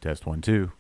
Test 1, 2.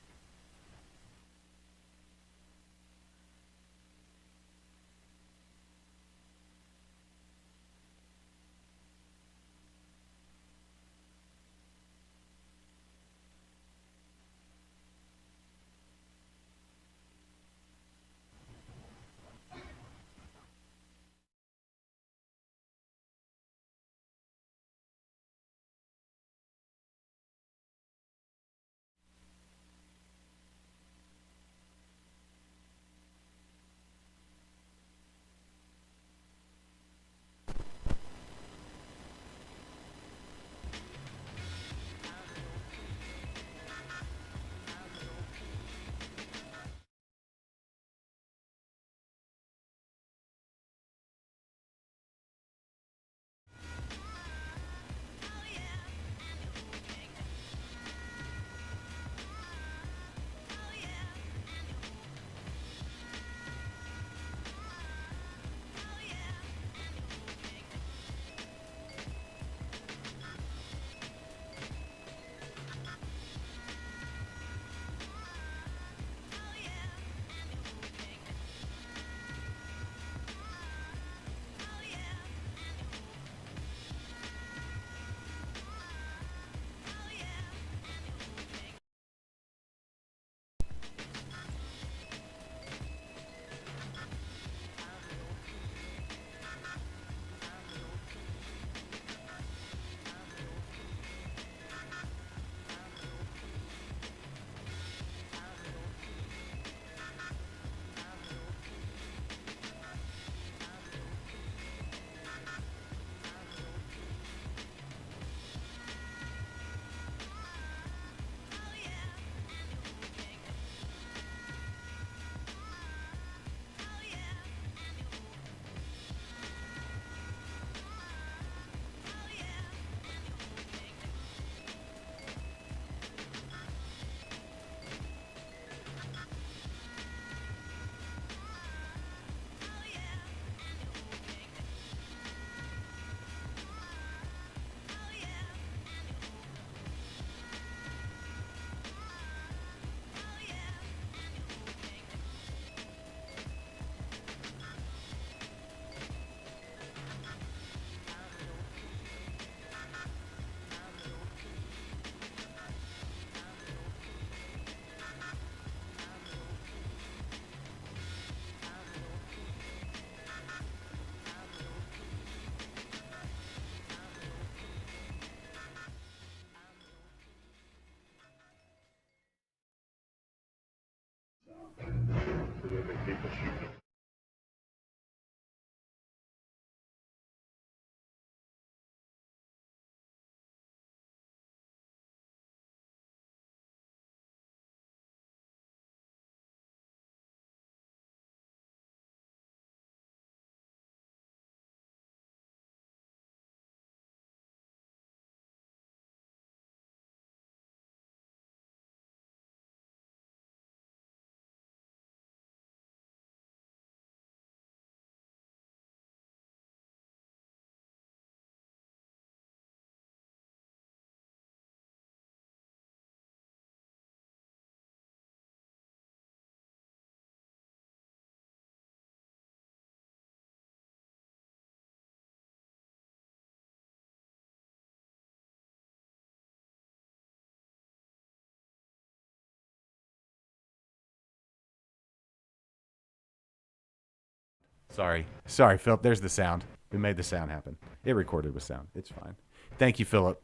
Sorry, Philip. There's the sound. We made the sound happen. It recorded with sound. It's fine. Thank you, Philip.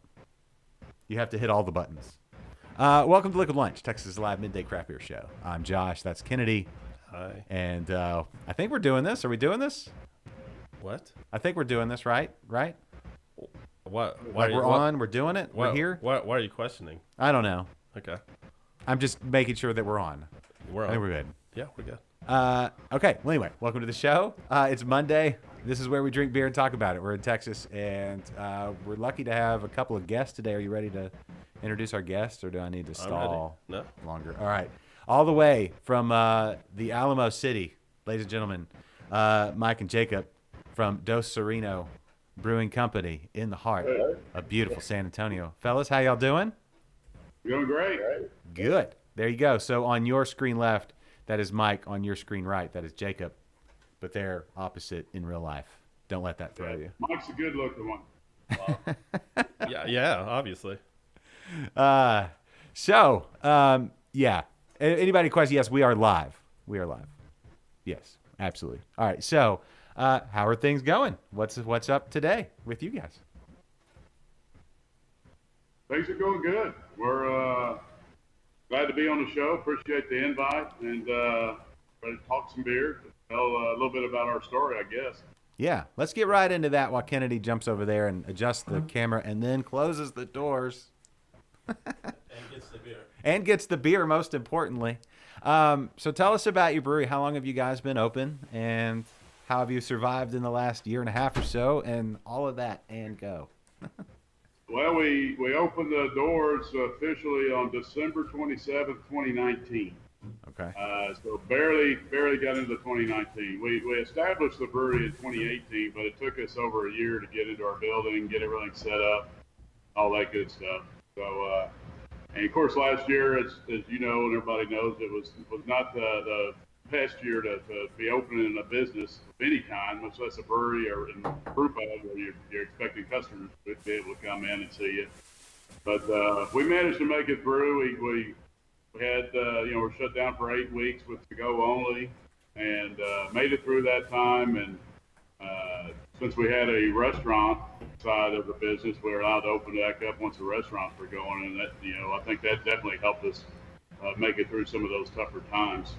You have to hit all the buttons. Welcome to Liquid Lunch, Texas Live Midday Craft Beer Show. I'm Josh. That's Kennedy. Hi. And I think we're doing this. Are we doing this? What? I think we're doing this, right? Right? What? Like we're on. We're doing it. We're here. Why are you questioning? I don't know. Okay. I'm just making sure that we're on. We're I on. think we're good. Yeah, we're good. Okay. Well, anyway, welcome to the show. It's Monday. This is where we drink beer and talk about it. We're in Texas, and we're lucky to have a couple of guests today. Are you ready to introduce our guests, or do I need to stall No. longer? All right. All the way from the Alamo City, ladies and gentlemen, Mike and Jacob from Dos Sireno Brewing Company in the heart of beautiful San Antonio. Fellas, how y'all doing? Doing great. Good. There you go. So on your screen left, that is Mike. On your screen right, that is Jacob. But they're opposite in real life. Don't let that throw you. Mike's a good looking one. Yeah, obviously. Yeah. Anybody question? Yes, we are live. We are live. Yes, absolutely. All right. So, how are things going? What's up today with you guys? Things are going good. We're glad to be on the show. Appreciate the invite and ready to talk some beer. Tell a little bit about our story, I guess. Yeah, let's get right into that while Kennedy jumps over there and adjusts the camera and then closes the doors. And gets the beer. And gets the beer, most importantly. So tell us about your brewery. How long have you guys been open? And how have you survived in the last year and a half or so? And all of that, and go. Well, we opened the doors officially on December 27th, 2019. Okay. So barely got into 2019. We established the brewery in 2018, but it took us over a year to get into our building, get everything set up, all that good stuff. So, and of course, last year, as you know, and everybody knows, it was not the best year to be opening a business of any kind, much less a brewery or in brew pub where you're expecting customers to be able to come in and see you. But we managed to make it through. We had, we're shut down for 8 weeks with to-go only, and made it through that time. And since we had a restaurant side of the business, we were allowed to open back up once the restaurants were going, and that, I think that definitely helped us make it through some of those tougher times.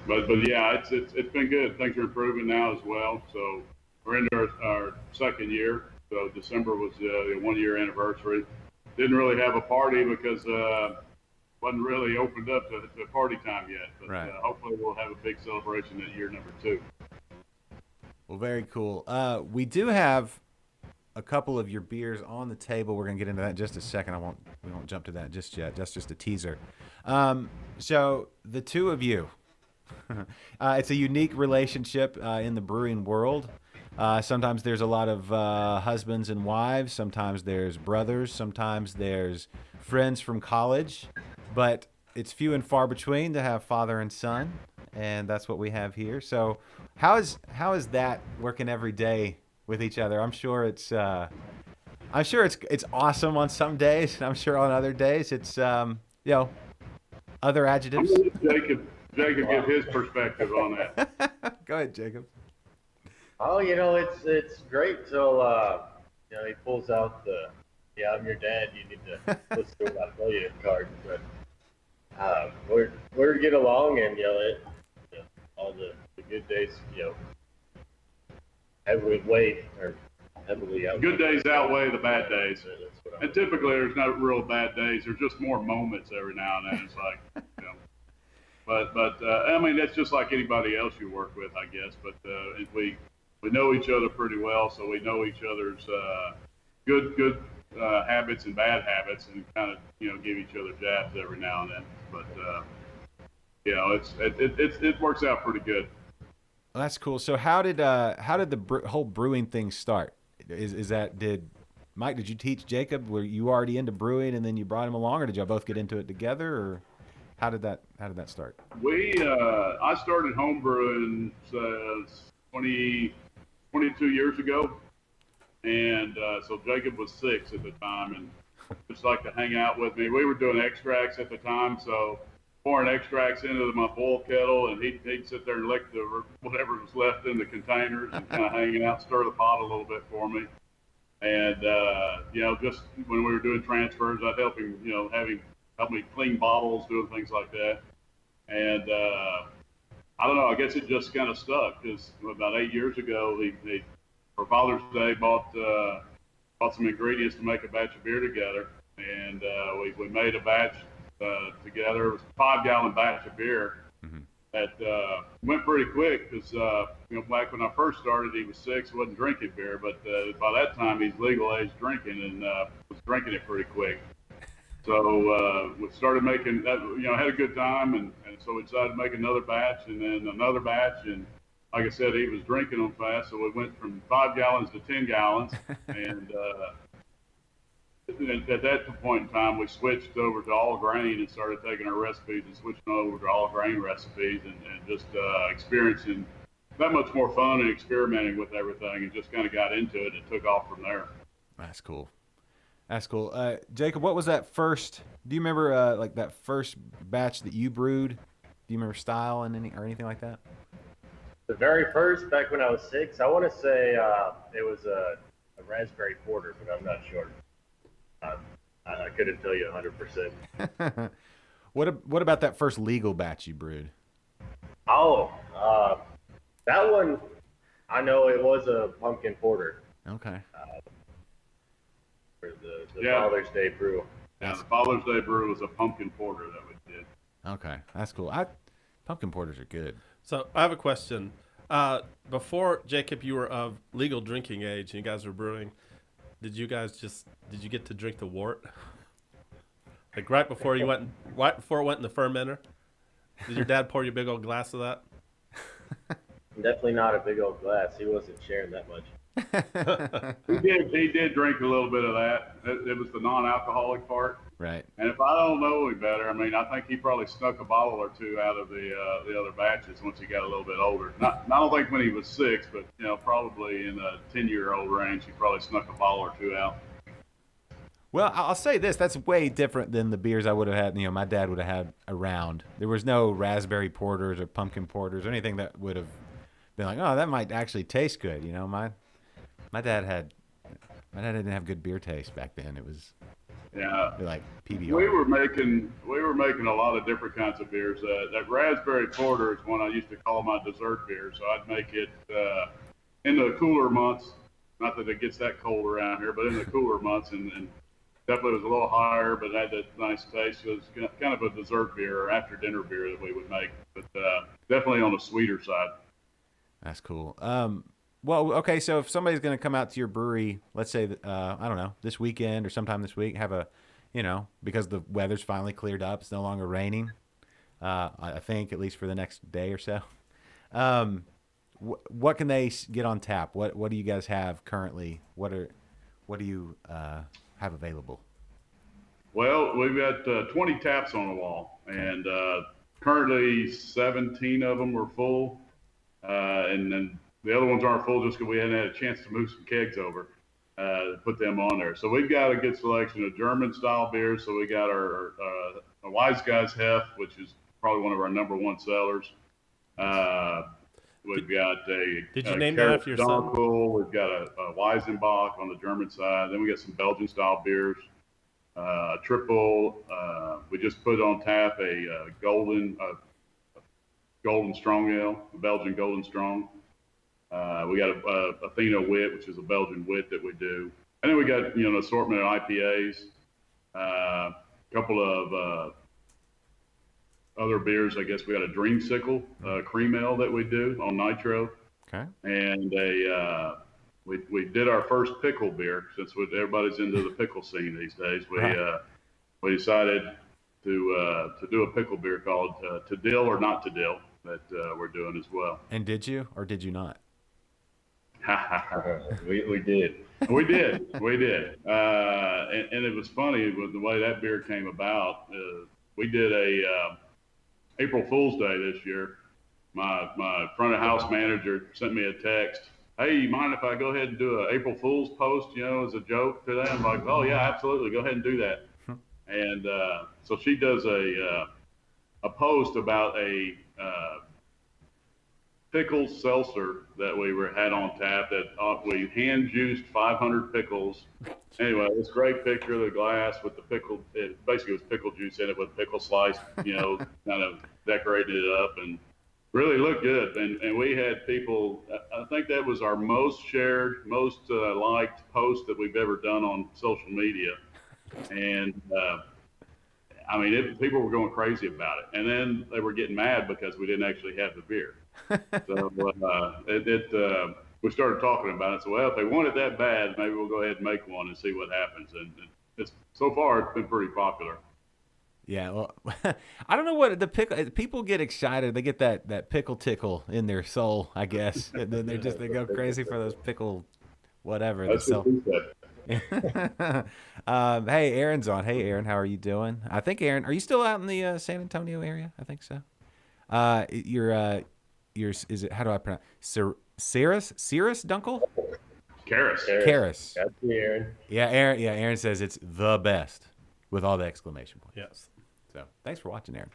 But yeah, it's been good. Things are improving now as well. So we're into our second year. So December was the 1-year anniversary. Didn't really have a party because wasn't really opened up to party time yet. But right. Hopefully we'll have a big celebration at year number 2. Well, very cool. We do have a couple of your beers on the table. We're gonna get into that in just a second. We won't jump to that just yet. That's just a teaser. So the two of you, it's a unique relationship in the brewing world. Sometimes there's a lot of husbands and wives. Sometimes there's brothers. Sometimes there's friends from college. But it's few and far between to have father and son, and that's what we have here. So how is that working every day with each other? I'm sure it's awesome on some days, and I'm sure on other days it's other adjectives. I'm gonna let Jacob give his perspective on that. Go ahead, Jacob. Oh, it's great till he pulls out the I'm your dad. You need to listen to what I tell you card. But we're get along, and all the good days heavily outweigh. Good days outweigh the bad days. And typically there's no real bad days. There's just more moments every now and then. It's like, but I mean, that's just like anybody else you work with, I guess. But we know each other pretty well, so we know each other's good habits and bad habits, and kind of give each other jabs every now and then. But it works out pretty good. Well, that's cool. So how did the whole brewing thing start? Mike, did you teach Jacob? Were you already into brewing and then you brought him along, or did y'all both get into it together, or how did that start? I started home brewing 22 years ago, and so Jacob was 6 at the time, and just like to hang out with me. We were doing extracts at the time, so pouring extracts into my boil kettle, and he'd sit there and lick whatever was left in the containers and kind of hanging out, stir the pot a little bit for me. And just when we were doing transfers, I'd help him, help me clean bottles, doing things like that. And I don't know, I guess it just kind of stuck, because about 8 years ago, he for Father's Day bought some ingredients to make a batch of beer together, and we made a batch together. It was a 5-gallon batch of beer. Mm-hmm. That went pretty quick, because back when I first started, he was 6, wasn't drinking beer, but by that time he's legal age drinking, and was drinking it pretty quick. So we started making that, had a good time, and so we decided to make another batch, and then another batch, and like I said, he was drinking them fast, so we went from 5 gallons to 10 gallons, and at that point in time, we switched over to all grain and started taking our recipes and switching over to all grain recipes and just experiencing that much more fun and experimenting with everything, and just kind of got into it and took off from there. That's cool. That's cool. Jacob, what was that first? Do you remember like that first batch that you brewed? Do you remember style and anything like that? The very first, back when I was 6, I want to say it was a raspberry porter, but I'm not sure. I couldn't tell you 100%. What about that first legal batch you brewed? Oh, that one, I know it was a pumpkin porter. Okay. For the Father's Day brew. Yeah, the Father's Day brew was a pumpkin porter that we did. Okay, that's cool. Pumpkin porters are good. So I have a question. Before, Jacob, you were of legal drinking age and you guys were brewing, did you get to drink the wort? Like right before it went in the fermenter? Did your dad pour you a big old glass of that? Definitely not a big old glass. He wasn't sharing that much. He did drink a little bit of that. It was the non-alcoholic part. Right. And if I don't know any better, I mean, I think he probably snuck a bottle or two out of the other batches once he got a little bit older. I don't think when he was 6, but probably in the 10-year-old range, he probably snuck a bottle or two out. Well, I'll say this: that's way different than the beers I would have had. My dad would have had around. There was no raspberry porters or pumpkin porters or anything that would have been like, oh, that might actually taste good. My dad didn't have good beer taste back then. It was like PBR. We were making a lot of different kinds of beers. That raspberry porter is one I used to call my dessert beer. So I'd make it in the cooler months. Not that it gets that cold around here, but in the cooler months, and definitely was a little higher, but had that nice taste. So it was kind of a dessert beer or after dinner beer that we would make, but definitely on the sweeter side. That's cool. Well, okay, so if somebody's going to come out to your brewery, let's say, I don't know, this weekend or sometime this week, have because the weather's finally cleared up, it's no longer raining, I think, at least for the next day or so. What can they get on tap? What do you guys have currently? What do you have available? Well, we've got 20 taps on the wall, and currently 17 of them are full, and then the other ones aren't full just because we hadn't had a chance to move some kegs over to put them on there. So we've got a good selection of German-style beers. So we got our Wise Guys Hef, which is probably one of our number one sellers. We've got a Did you name that after your son? We've got a Weizenbach on the German side. Then we got some Belgian-style beers. Triple. We just put on tap a golden strong ale, a Belgian golden strong. We got a Athena wit, which is a Belgian wit that we do. And then we got, an assortment of IPAs, a couple of other beers. I guess we got a Dreamsicle cream ale that we do on nitro. Okay. And we did our first pickle beer since everybody's into the pickle scene these days. We decided to do a pickle beer called To Dill or Not To Dill that we're doing as well. And did you or did you not? We did. We did. And it was funny with the way that beer came about. We did a April Fool's Day this year. My front of house manager sent me a text. Hey, you mind if I go ahead and do an April Fool's post, as a joke today? I'm like, oh yeah, absolutely. Go ahead and do that. And so she does a post about a pickle seltzer that we had on tap that we hand juiced 500 pickles. Anyway, this great picture of the glass with the pickle. It basically was pickle juice in it with pickle slice, kind of decorated it up and really looked good. And we had people, I think that was our most shared, most liked post that we've ever done on social media. And people were going crazy about it. And then they were getting mad because we didn't actually have the beer. So we started talking about it. So, well, if they want it that bad, maybe we'll go ahead and make one and see what happens. And so far, it's been pretty popular. Yeah, well, I don't know what people get excited. They get that pickle tickle in their soul, I guess. And then they go crazy for those pickle whatever. That's what we said. Hey, Aaron's on. Hey, Aaron, how are you doing? I think Aaron, are you still out in the San Antonio area? I think so. You're is it? How do I pronounce? Cirrus Dunkel? Karis. Karis. That's me, Aaron. Yeah, Aaron. Yeah, Aaron says it's the best with all the exclamation points. Yes. So thanks for watching, Aaron.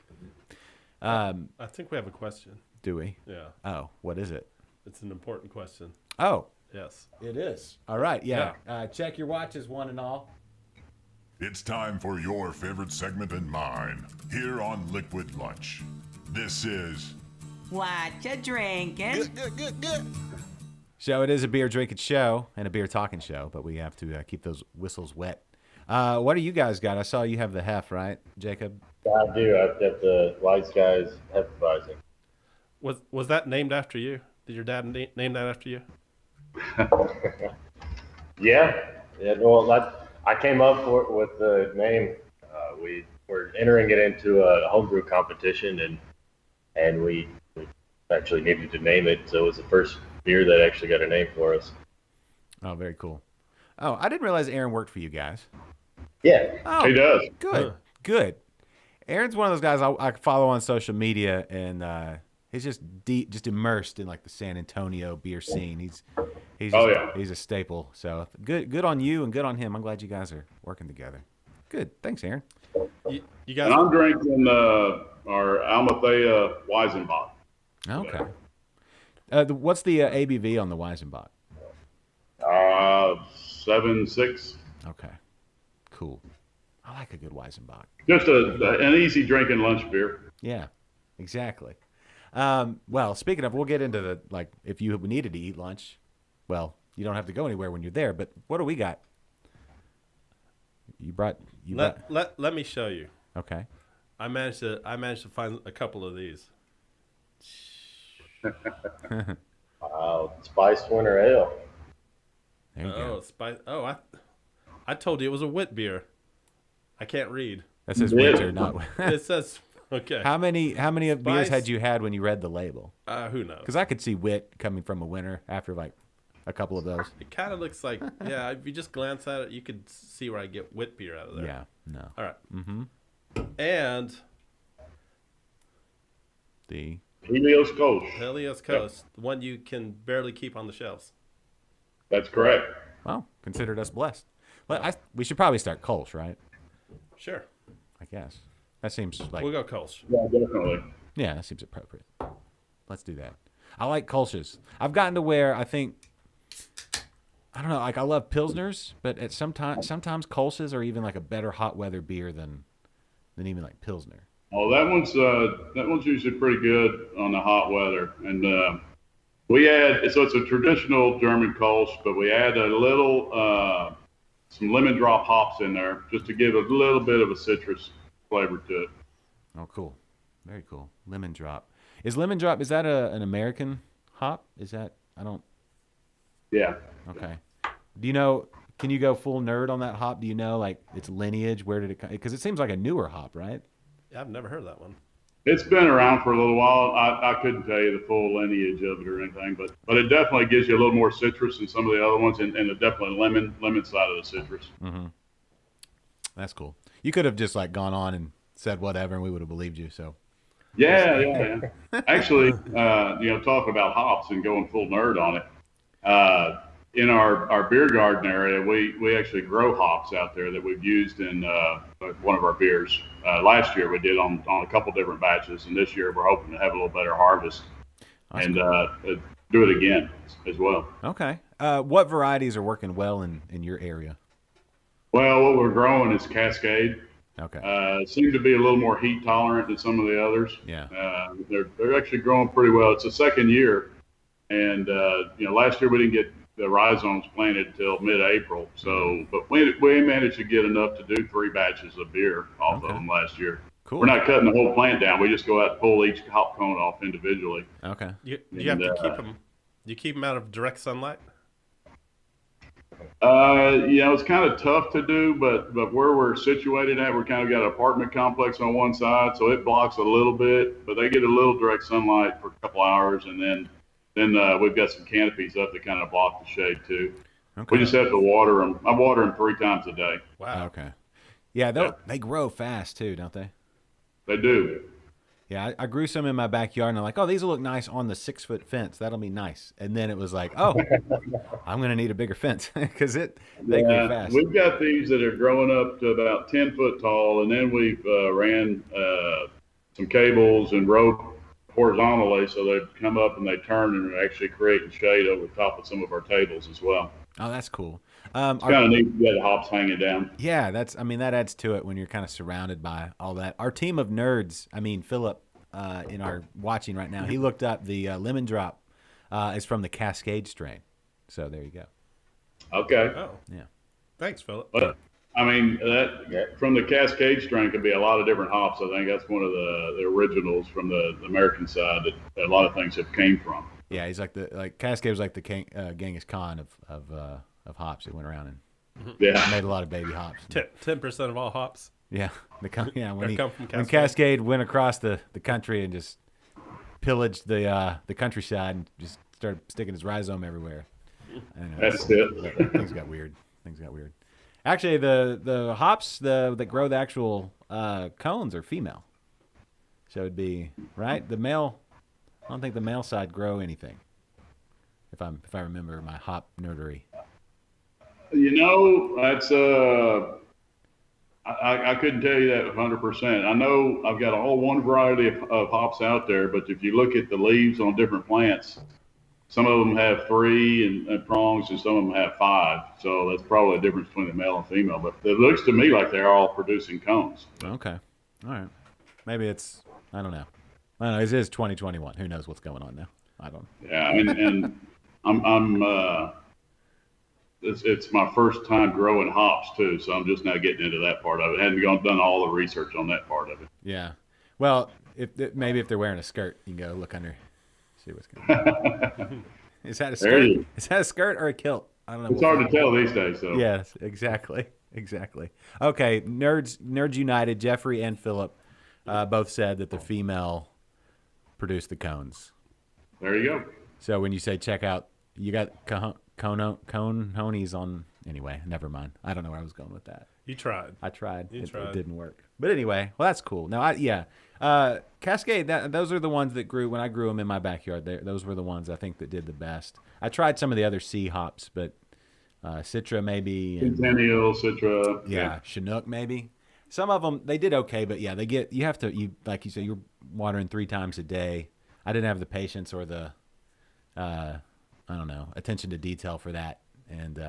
I think we have a question. Do we? Yeah. Oh, what is it? It's an important question. Oh, Yes. it is. All right. Yeah. Check your watches, one and all. It's time for your favorite segment and mine here on Liquid Lunch. This is What you drinking? So it is a beer drinking show and a beer talking show, but we have to keep those whistles wet. What do you guys got? I saw you have the hef, right, Jacob? I do. I've got the Wise Guys Hefeweizen. Was that named after you? Did your dad name that after you? Yeah. Well, I came up with the name. We were entering it into a homebrew competition, and we actually needed to name it. So it was the first beer that actually got a name for us. Oh, very cool. Oh, I didn't realize Aaron worked for you guys. Yeah. Oh, He does. good, good. Aaron's one of those guys I follow on social media, and he's just just immersed in like the San Antonio beer scene. He's he's a staple. So good on you and good on him. I'm glad you guys are working together. Good, thanks, Aaron. You guys. And I'm drinking our Almathea Weizenbach. Okay. What's the ABV on the Weizenbach? 7.6. Okay, cool. I like a good Weizenbach. Just an easy drinking lunch beer. Yeah, exactly. Well, speaking of, we'll get into the, like, if you needed to eat lunch, well, you don't have to go anywhere when you're there, but what do we got? You brought. Let me show you. Okay. I managed to find a couple of these. Spiced Winter Ale. There you Oh, go. spice. Oh, I told you it was a wit beer. I can't read. That says winter, not. It says okay. How many of beers Spice. had you had when you read the label? Who knows? Because I could see wit coming from a winter after like a couple of those. It kind of looks like, yeah, if you just glance at it, you could see where I get wit beer out of there. Yeah. No. All right. Mm-hmm. And The. Helios Kolsch. Helios Coast, the one you can barely keep on the shelves. That's correct. Well, considered us blessed. Well, we should probably start Kolsch, right? Sure. I guess. That seems like. We'll go Kolsch. Yeah, definitely. Yeah, that seems appropriate. Let's do that. I like Kolsch's. I've gotten to where I think, I don't know, like I love Pilsners, but at sometimes Kolsch's are even like a better hot weather beer than even like Pilsner. Oh, that one's usually pretty good on the hot weather. And we add, so it's a traditional German Kolsch, but we add a little, some lemon drop hops in there just to give a little bit of a citrus flavor to it. Oh, cool. Very cool. Lemon drop. Is that an American hop? Is that, I don't, Yeah. okay. Do you know, can you go full nerd on that hop? Do you know like its lineage? Where did it come? Because it seems like a newer hop, right? Yeah, I've never heard that one. It's been around for a little while. I couldn't tell you the full lineage of it or anything, but it definitely gives you a little more citrus than some of the other ones, and definitely lemon side of the citrus. Mm-hmm. That's cool. You could have just like gone on and said whatever, and we would have believed you. So. Yeah. Actually, talking about hops and going full nerd on it. In our beer garden area, we actually grow hops out there that we've used in one of our beers. Last year we did on a couple different batches, and this year we're hoping to have a little better harvest and do it again as well. Okay. What varieties are working well in your area? Well, what we're growing is Cascade. Okay. Seem to be a little more heat tolerant than some of the others. Yeah. They're actually growing pretty well. It's the second year, and last year we didn't get the rhizomes planted until mid-April. So, but we managed to get enough to do 3 batches of beer off of them last year. Cool. We're not cutting the whole plant down. We just go out and pull each hop cone off individually. Okay. You have to keep them. You keep them out of direct sunlight. It's kind of tough to do, but where we're situated at, we're kind of got an apartment complex on one side, so it blocks a little bit, but they get a little direct sunlight for a couple hours, and then we've got some canopies up that kind of block the shade too. Okay. We just have to water them. I water them 3 times a day. Wow. Okay. Yeah, they grow fast too, don't they? They do. Yeah, I grew some in my backyard, and I'm like, oh, these will look nice on the 6-foot fence. That'll be nice. And then it was like, oh, I'm gonna need a bigger fence because they grew fast. We've got these that are growing up to about 10 foot tall, and then we've ran some cables and rope horizontally, so they come up and they turn and actually creating shade over the top of some of our tables as well. Oh, that's cool. It's kind of neat to get hops hanging down. Yeah, that adds to it when you're kind of surrounded by all that. Our team of nerds, Philip, in our watching right now, he looked up the lemon drop is from the Cascade strain. So there you go. Okay. Oh, Yeah. thanks, Philip. But that from the Cascade strain could be a lot of different hops. I think that's one of the originals from the American side that a lot of things have came from. Yeah, he's like Cascade was like the Genghis Khan of hops. It went around and made a lot of baby hops. 10% of all hops. Yeah, when come from when Cascade. Cascade went across the country and just pillaged the countryside and just started sticking his rhizome everywhere. I don't know, That's it. Things got weird. Actually, the hops that grow the actual cones are female, so it'd be right. The male, I don't think the male side grow anything. If I remember my hop nerdery. That's I couldn't tell you that 100%. I know I've got a whole one variety of hops out there, but if you look at the leaves on different plants, some of them have 3 and prongs, and some of them have 5. So that's probably the difference between the male and female. But it looks to me like they're all producing cones. Okay, all right. Maybe it's I don't know. It is 2021. Who knows what's going on now? I don't. Yeah, and it's my first time growing hops too, so I'm just now getting into that part of it. I hadn't done all the research on that part of it. Yeah. Well, maybe if they're wearing a skirt, you can go look under, see what's going on. Is that a skirt? Is that a skirt or a kilt? I don't know. It's hard to tell these days, though. Yes, exactly. Okay, Nerds United, Jeffrey and Philip both said that the female produced the cones. There you go. So when you say check out, you got Coneonies on. Anyway, never mind. I don't know where I was going with that. You tried. I tried. It didn't work. But anyway, well, that's cool. Now, Cascade. Those are the ones that grew when I grew them in my backyard. Those were the ones I think that did the best. I tried some of the other C hops, but Citra maybe. Centennial, Citra. Yeah, Chinook maybe. Some of them they did okay, but yeah, you like you said, you're watering 3 times a day. I didn't have the patience or the I don't know, attention to detail for that, and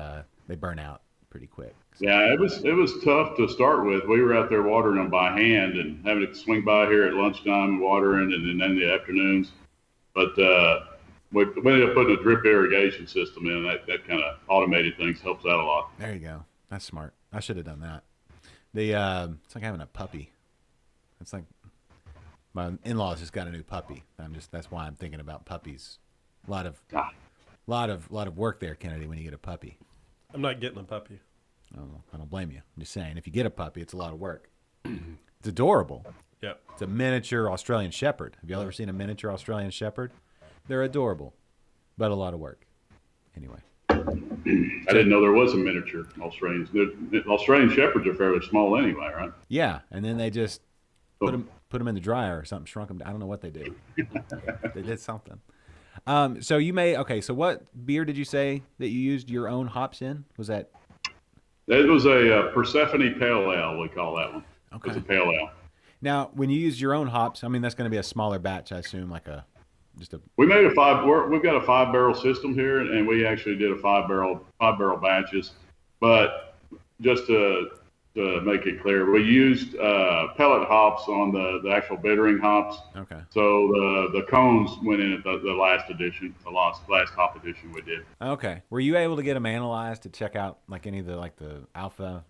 they burn out pretty quick. So. Yeah, it was tough to start with. We were out there watering them by hand and having to swing by here at lunchtime watering, and then in the afternoons. But we ended up putting a drip irrigation system in. That kind of automated things helps out a lot. There you go. That's smart. I should have done that. It's like having a puppy. It's like my in-laws just got a new puppy. That's why I'm thinking about puppies. A lot of work there, Kennedy, when you get a puppy. I'm not getting a puppy. I don't blame you. I'm just saying, if you get a puppy, it's a lot of work. It's adorable. Yep. It's a miniature Australian Shepherd. Have you all ever seen a miniature Australian Shepherd? They're adorable, but a lot of work. Anyway. I didn't know there was a miniature Australians. The Australian Shepherds are fairly small anyway, right? Yeah, and then they just put them in the dryer or something, shrunk them. I don't know what they did. They did something. So so what beer did you say that you used your own hops in? Was that? It was a Persephone Pale Ale, we call that one. Okay. It's a Pale Ale. Now, when you use your own hops, that's going to be a smaller batch, I assume, We made we've got a 5-barrel system here, and we actually did a 5-barrel batches. But just to make it clear, we used pellet hops on the actual bittering hops. Okay. So the cones went in at the last edition, the last hop edition we did. Okay. Were you able to get them analyzed to check out any of the alpha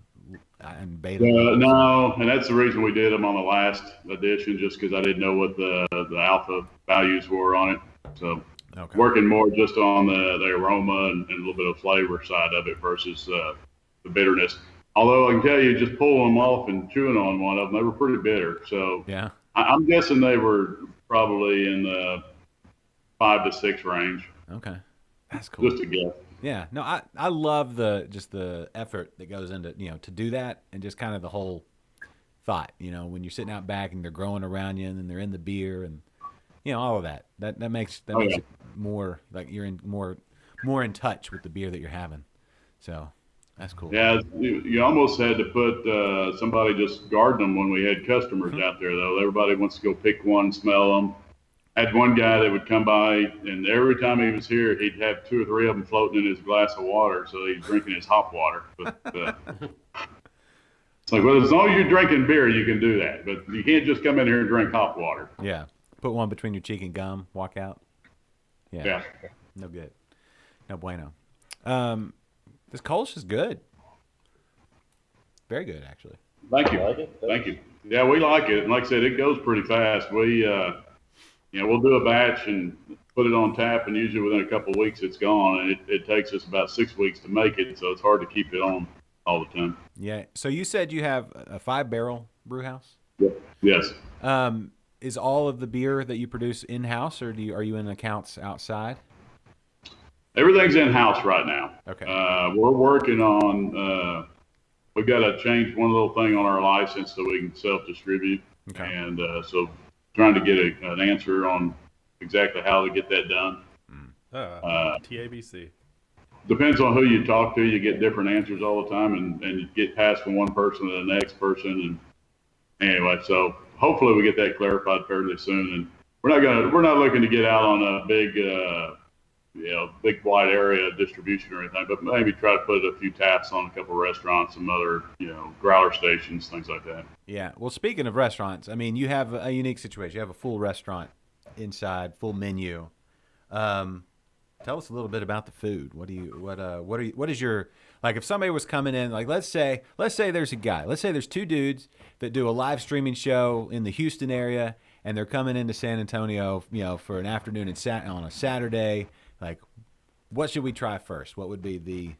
and beta? No, and that's the reason we did them on the last edition, just because I didn't know what the alpha values were on it. So working more just on the aroma and a little bit of flavor side of it versus the bitterness. Although I can tell you, just pulling them off and chewing on one of them, they were pretty bitter. So yeah, I'm guessing they were probably in the 5 to 6 range. Okay, that's cool. Just a guess. Yeah. No, I love the effort that goes into, to do that, and just kind of the whole thought, when you're sitting out back and they're growing around you and then they're in the beer and, all of that. That makes yeah. it more like you're in more in touch with the beer that you're having. So that's cool. Yeah, you almost had to put somebody just guard them when we had customers out there, though. Everybody wants to go pick one, smell them. I had one guy that would come by, and every time he was here, he'd have 2 or 3 of them floating in his glass of water, so he's drinking his hop water. But it's like, well, as long as you're drinking beer, you can do that, but you can't just come in here and drink hop water. Yeah. Put one between your cheek and gum, walk out. Yeah. No good. No bueno. This Kolsch is good. Very good, actually. Thank you. You like it? Thank you. Yeah, we like it. And like I said, it goes pretty fast. We'll do a batch and put it on tap, and usually within a couple of weeks it's gone. And it takes us about 6 weeks to make it, so it's hard to keep it on all the time. Yeah. So you said you have a 5-barrel brew house? Yep. Yes. Is all of the beer that you produce in-house, or are you in accounts outside? Everything's in-house right now. Okay. We're working on, we've got to change one little thing on our license so we can self-distribute. Okay. And so trying to get an answer on exactly how to get that done. TABC. Depends on who you talk to. You get different answers all the time, and you get passed from one person to the next person. And anyway, so hopefully we get that clarified fairly soon. And we're not looking to get out on a big, big wide area of distribution or anything, but maybe try to put a few taps on a couple of restaurants, some other, growler stations, things like that. Yeah. Well, speaking of restaurants, I mean, you have a unique situation. You have a full restaurant inside, full menu. Tell us a little bit about the food. What is your, like, if somebody was coming in, like, let's say there's a guy, let's say there's 2 dudes that do a live streaming show in the Houston area, and they're coming into San Antonio, for an afternoon on a Saturday. Like, what should we try first? What would be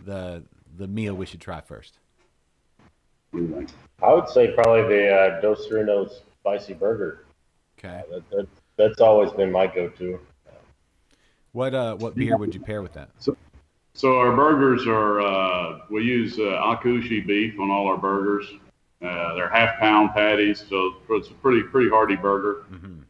the meal we should try first? I would say probably the Dos Sirenos spicy burger. Okay. That's always been my go-to. What beer would you pair with that? So our burgers are, we use Akushi beef on all our burgers. They're half-pound patties, so it's a pretty hearty burger. Mm-hmm.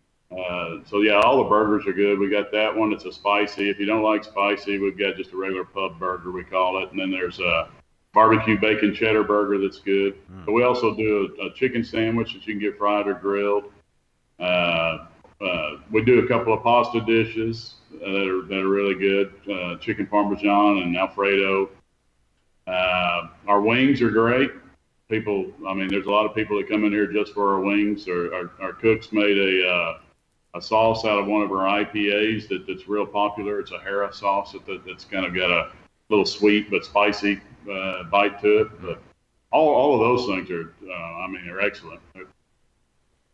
So yeah, all the burgers are good. We got that one. It's a spicy. If you don't like spicy, we've got just a regular pub burger, we call it. And then there's a barbecue bacon cheddar burger that's good. But we also do a chicken sandwich that you can get fried or grilled. We do a couple of pasta dishes that are really good. Chicken parmesan and Alfredo. Our wings are great. There's a lot of people that come in here just for our wings. Our cooks made a sauce out of one of our IPAs that's real popular. It's a Hera sauce that's kind of got a little sweet but spicy bite to it. But all of those things are excellent.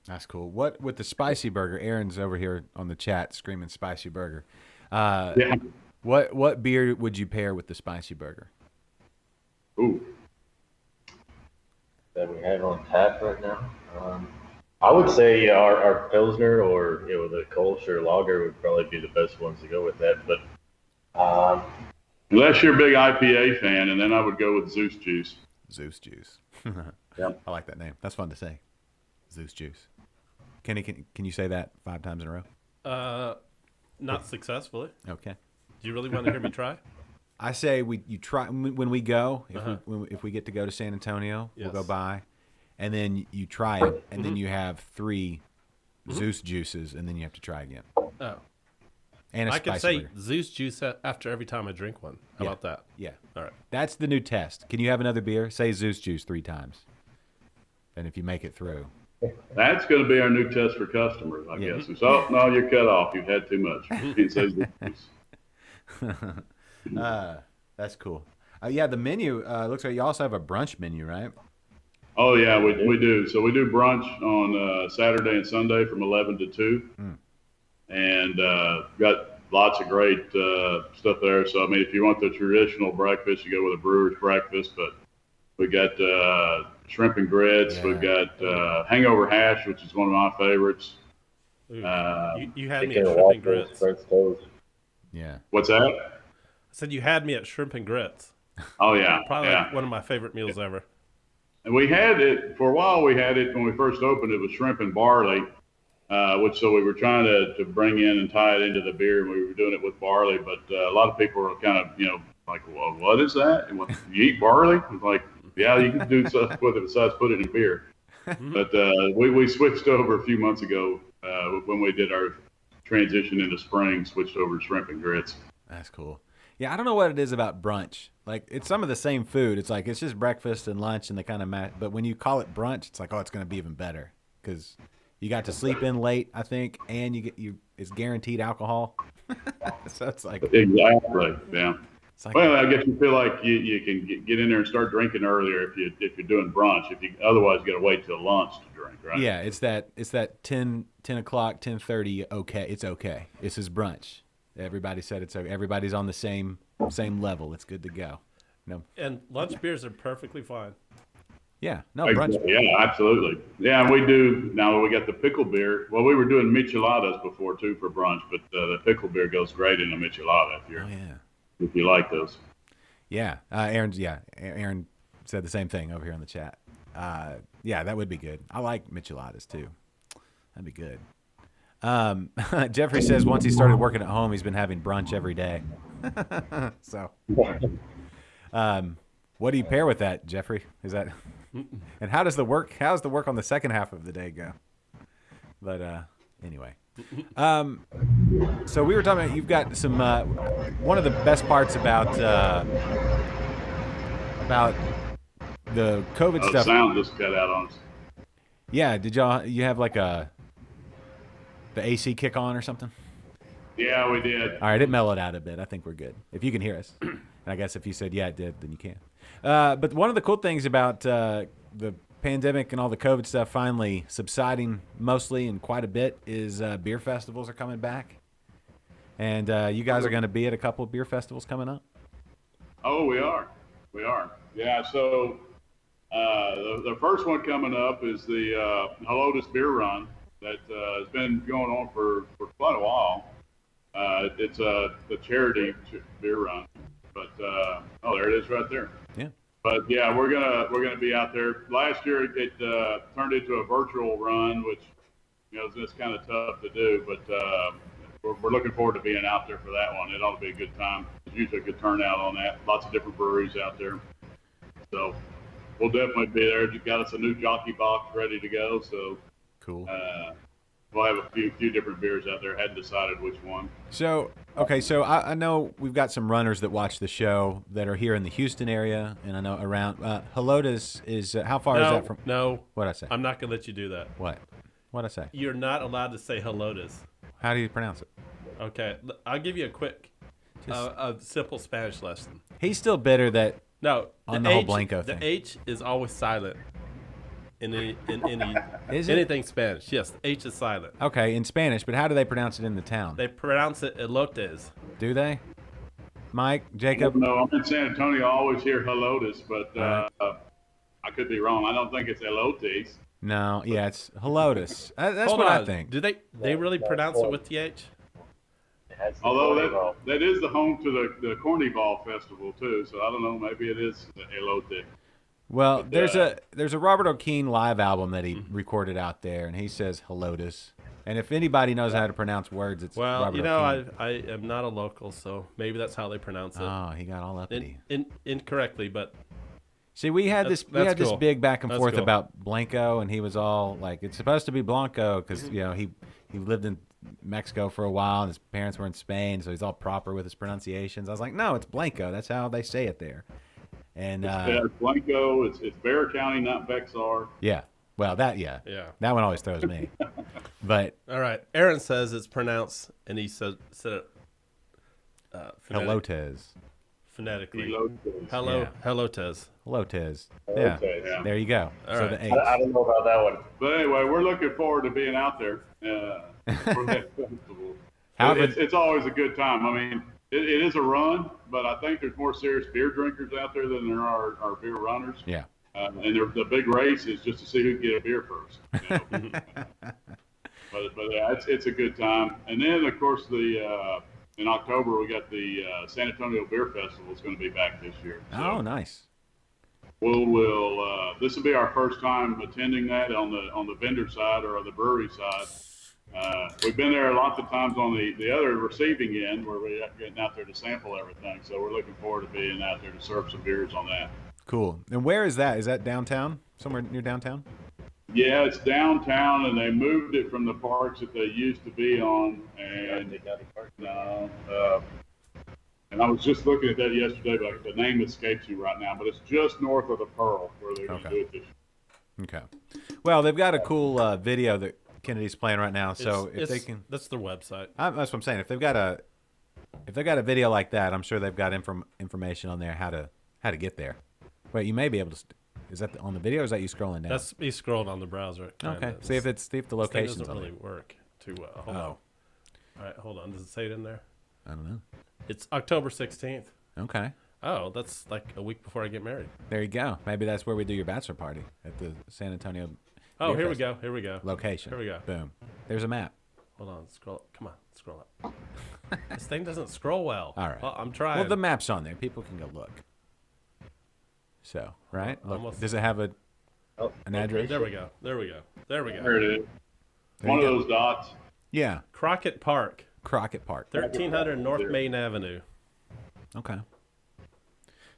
That's cool. What with the spicy burger? Aaron's over here on the chat screaming spicy burger. Yeah. What beer would you pair with the spicy burger? Ooh. That we have on tap right now. I would say our Pilsner or the Kolsch or Lager would probably be the best ones to go with that. But unless you're a big IPA fan, and then I would go with Zeus Juice. Zeus Juice. Yep. I like that name. That's fun to say. Zeus Juice. Kenny, can you say that 5 times in a row? Not successfully. Okay. Do you really want to hear me try? I say you try when we go. If we get to go to San Antonio, Yes. we'll go by, and then you try it, and then you have 3 Zeus juices, and then you have to try again. Oh. And a I can spicy say burger. Zeus juice after every time I drink one. How Yeah. about that? Yeah. All right. That's the new test. Can you have another beer? Say Zeus juice 3 times, and if you make it through. That's going to be our new test for customers, I guess. So, no, you're cut off. You've had too much. You can't say Zeus Juice. That's cool. Yeah, the menu looks like you also have a brunch menu, right? Oh yeah, we do. So we do brunch on Saturday and Sunday from 11 to 2, and got lots of great stuff there. So if you want the traditional breakfast, you go with a brewer's breakfast. But we got shrimp and grits. Yeah. We've got hangover hash, which is one of my favorites. Ooh, you had me chicken at and shrimp and waffles, grits. French toast. Yeah. What's that? Said you had me at shrimp and grits. Oh yeah, Probably yeah. like one of my favorite meals ever. And we had it for a while. We had it when we first opened. It was shrimp and barley, which so we were trying to bring in and tie it into the beer. And we were doing it with barley, but a lot of people were kind of like, well, what is that? And what, you eat barley? I was like, yeah, you can do stuff with it besides put it in beer. But we switched over a few months ago when we did our transition into spring. Switched over to shrimp and grits. That's cool. Yeah, I don't know what it is about brunch. Like, it's some of the same food. It's like it's just breakfast and lunch, and they kind of match. But when you call it brunch, it's like, oh, it's going to be even better because you got to sleep in late, I think, and it's guaranteed alcohol. So it's like Exactly. Yeah. it's like Well, I guess you feel like you can get in there and start drinking earlier if you're doing brunch. If you otherwise you got to wait till lunch to drink, right? yeah, it's that 10 o'clock, 10:30. Okay, it's okay. This is brunch. Everybody said it's okay. Everybody's on the same level. It's good to go. No. And lunch beers are perfectly fine. Yeah. No brunch. Yeah, absolutely. Yeah, and we do now. We got the pickle beer. Well, we were doing micheladas before too for brunch, but the pickle beer goes great in a michelada Oh yeah. if you like those. Yeah. Aaron said the same thing over here in the chat. Yeah, that would be good. I like micheladas too. That'd be good. Jeffrey says once he started working at home, he's been having brunch every day. So, what do you pair with that, Jeffrey? Is that, and how's the work on the second half of the day go? But anyway, so we were talking about, you've got some, one of the best parts about the COVID The stuff. sound just cut out on us. Yeah, you have like the AC kick on or something? Yeah, we did. All right, it mellowed out a bit. I think we're good. If you can hear us. And I guess if you said, yeah, it did, then you can. But one of the cool things about the pandemic and all the COVID stuff finally subsiding mostly and quite a bit is beer festivals are coming back. And you guys are going to be at a couple of beer festivals coming up? Oh, we are. We are. Yeah, so the first one coming up is the Helotes Beer Run that has been going on for quite a while. It's the charity beer run, but oh, there it is right there. Yeah. But yeah, we're gonna be out there. Last year it turned into a virtual run, which is just kind of tough to do. But we're looking forward to being out there for that one. It ought to be a good time. There's usually a good turnout on that. Lots of different breweries out there, so we'll definitely be there. You got us a new jockey box ready to go, so. Cool. We'll have a few different beers out there. Hadn't decided which one. So, okay, so I know we've got some runners that watch the show that are here in the Houston area, and I know around Helotes is how far is that from? No. What'd I say? I'm not going to let you do that. What'd I say? You're not allowed to say Helotes. How do you pronounce it? Okay. I'll give you a quick, a simple Spanish lesson. He's still bitter that No. on the whole Blanco thing. The H is always silent. In any Is it? anything Spanish, yes, the H is silent. Okay, in Spanish, but how do they pronounce it in the town? They pronounce it elotes. Do they? Mike, Jacob? No, I'm in San Antonio. I always hear Helotes, but I could be wrong. I don't think it's Elotes. No, yeah, it's Helotes. That's Hold what on. I think. Do they really pronounce it with the H? Although that is the home to the Cornyball Festival too, so I don't know. Maybe it is the Elote. Well, there's a Robert O'Keen live album that he recorded out there, and he says Helotes. And if anybody knows how to pronounce words, it's Robert O'Keen. I am not a local, so maybe that's how they pronounce it. Oh, he got all uppity. Incorrectly, but See, we had this cool. big back and That's forth cool. about Blanco, and he was all like, "It's supposed to be Blanco," because he lived in Mexico for a while, and his parents were in Spain, so he's all proper with his pronunciations. I was like, "No, it's Blanco. That's how they say it there." And It's Blanco. It's Bexar County, not Bexar. yeah, well, that one always throws me. But all right. Aaron says it's pronounced, and he said it Helotes. phonetically. Elotes. Helotes. Helotes. Yeah. Yeah. There you go. All so right. the H. I don't know about that one. But anyway, we're looking forward to being out there for that festival. However- It's always a good time. I mean, it is a run, but I think there's more serious beer drinkers out there than there are beer runners. Yeah. And the big race is just to see who can get a beer first. But yeah, it's a good time. And then of course the in October we got the San Antonio Beer Festival is going to be back this year. So Oh, nice. This will be our first time attending that on the vendor side or on the brewery side. We've been there lots of times on the other receiving end where we're getting out there to sample everything. So we're looking forward to being out there to serve some beers on that. Cool. And where is that? Is that downtown? Somewhere near downtown? Yeah, it's downtown, and they moved it from the parks that they used to be on. And and I was just looking at that yesterday, but the name escapes you right now. But it's just north of the Pearl where they're going to do it this year. Okay. Well, they've got a cool video that Kennedy's playing right now. So if they can, that's their website. that's what I'm saying. If they've got a video like that, I'm sure they've got information on there how to get there. Wait, you may be able to. Is that on the video? Or is that you scrolling down? That's me scrolling on the browser. Okay. See if the location's doesn't on really there. work too well. Hold on. Oh. All right, hold on. Does it say it in there? I don't know. It's October 16th. Okay. Oh, that's like a week before I get married. There you go. Maybe that's where we do your bachelor party at the San Antonio. Oh, Beer here we Festival. go. Here we go. Location. Here we go. Boom. There's a map. Hold on. Scroll. Come on. Scroll up. This thing doesn't scroll well. All right. Well, I'm trying. Well, the map's on there. People can go look. So, right? Look, Almost. does it have an address? There we go. There we go. There we go. There it is. There One you of go. those dots. Yeah. Crockett Park, Crockett Park. 1300 North Main Avenue. Okay.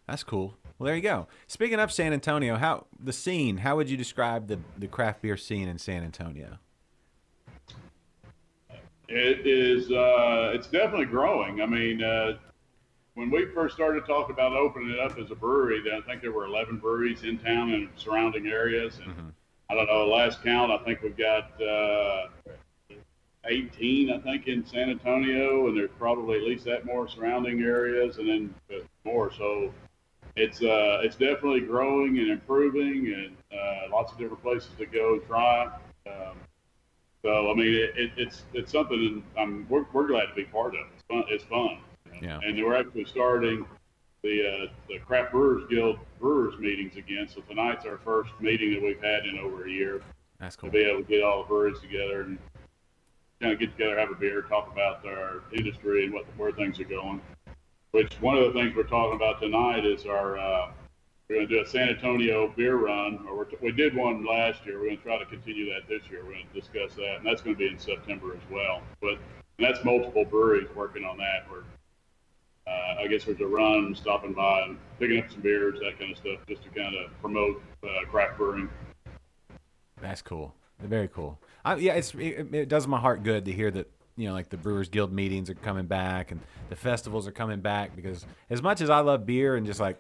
That's cool. Well, there you go. Speaking of San Antonio, how would you describe the craft beer scene in San Antonio? It is. It's definitely growing. I mean, when we first started talking about opening it up as a brewery, then I think there were 11 breweries in town and surrounding areas. And I don't know, last count, I think we've got 18, I think, in San Antonio, and there's probably at least that more surrounding areas, and then more. So it's definitely growing and improving, and lots of different places to go and try. So I mean, it's something we're glad to be part of. It's fun. Yeah. And we're actually starting the Craft Brewers Guild Brewers meetings again. So tonight's our first meeting that we've had in over a year. That's cool. To be able to get all the breweries together and kind of get together, have a beer, talk about our industry and where things are going. Which one of the things we're talking about tonight is our we're going to do a San Antonio beer run, or we did one last year. We're going to try to continue that this year. We're going to discuss that, and that's going to be in September as well. But that's multiple breweries working on that. Where I guess there's a run, stopping by and picking up some beers, that kind of stuff, just to kind of promote craft brewing. That's cool. Very cool. Yeah, it does my heart good to hear that, like the Brewers Guild meetings are coming back and the festivals are coming back, because as much as I love beer and just like,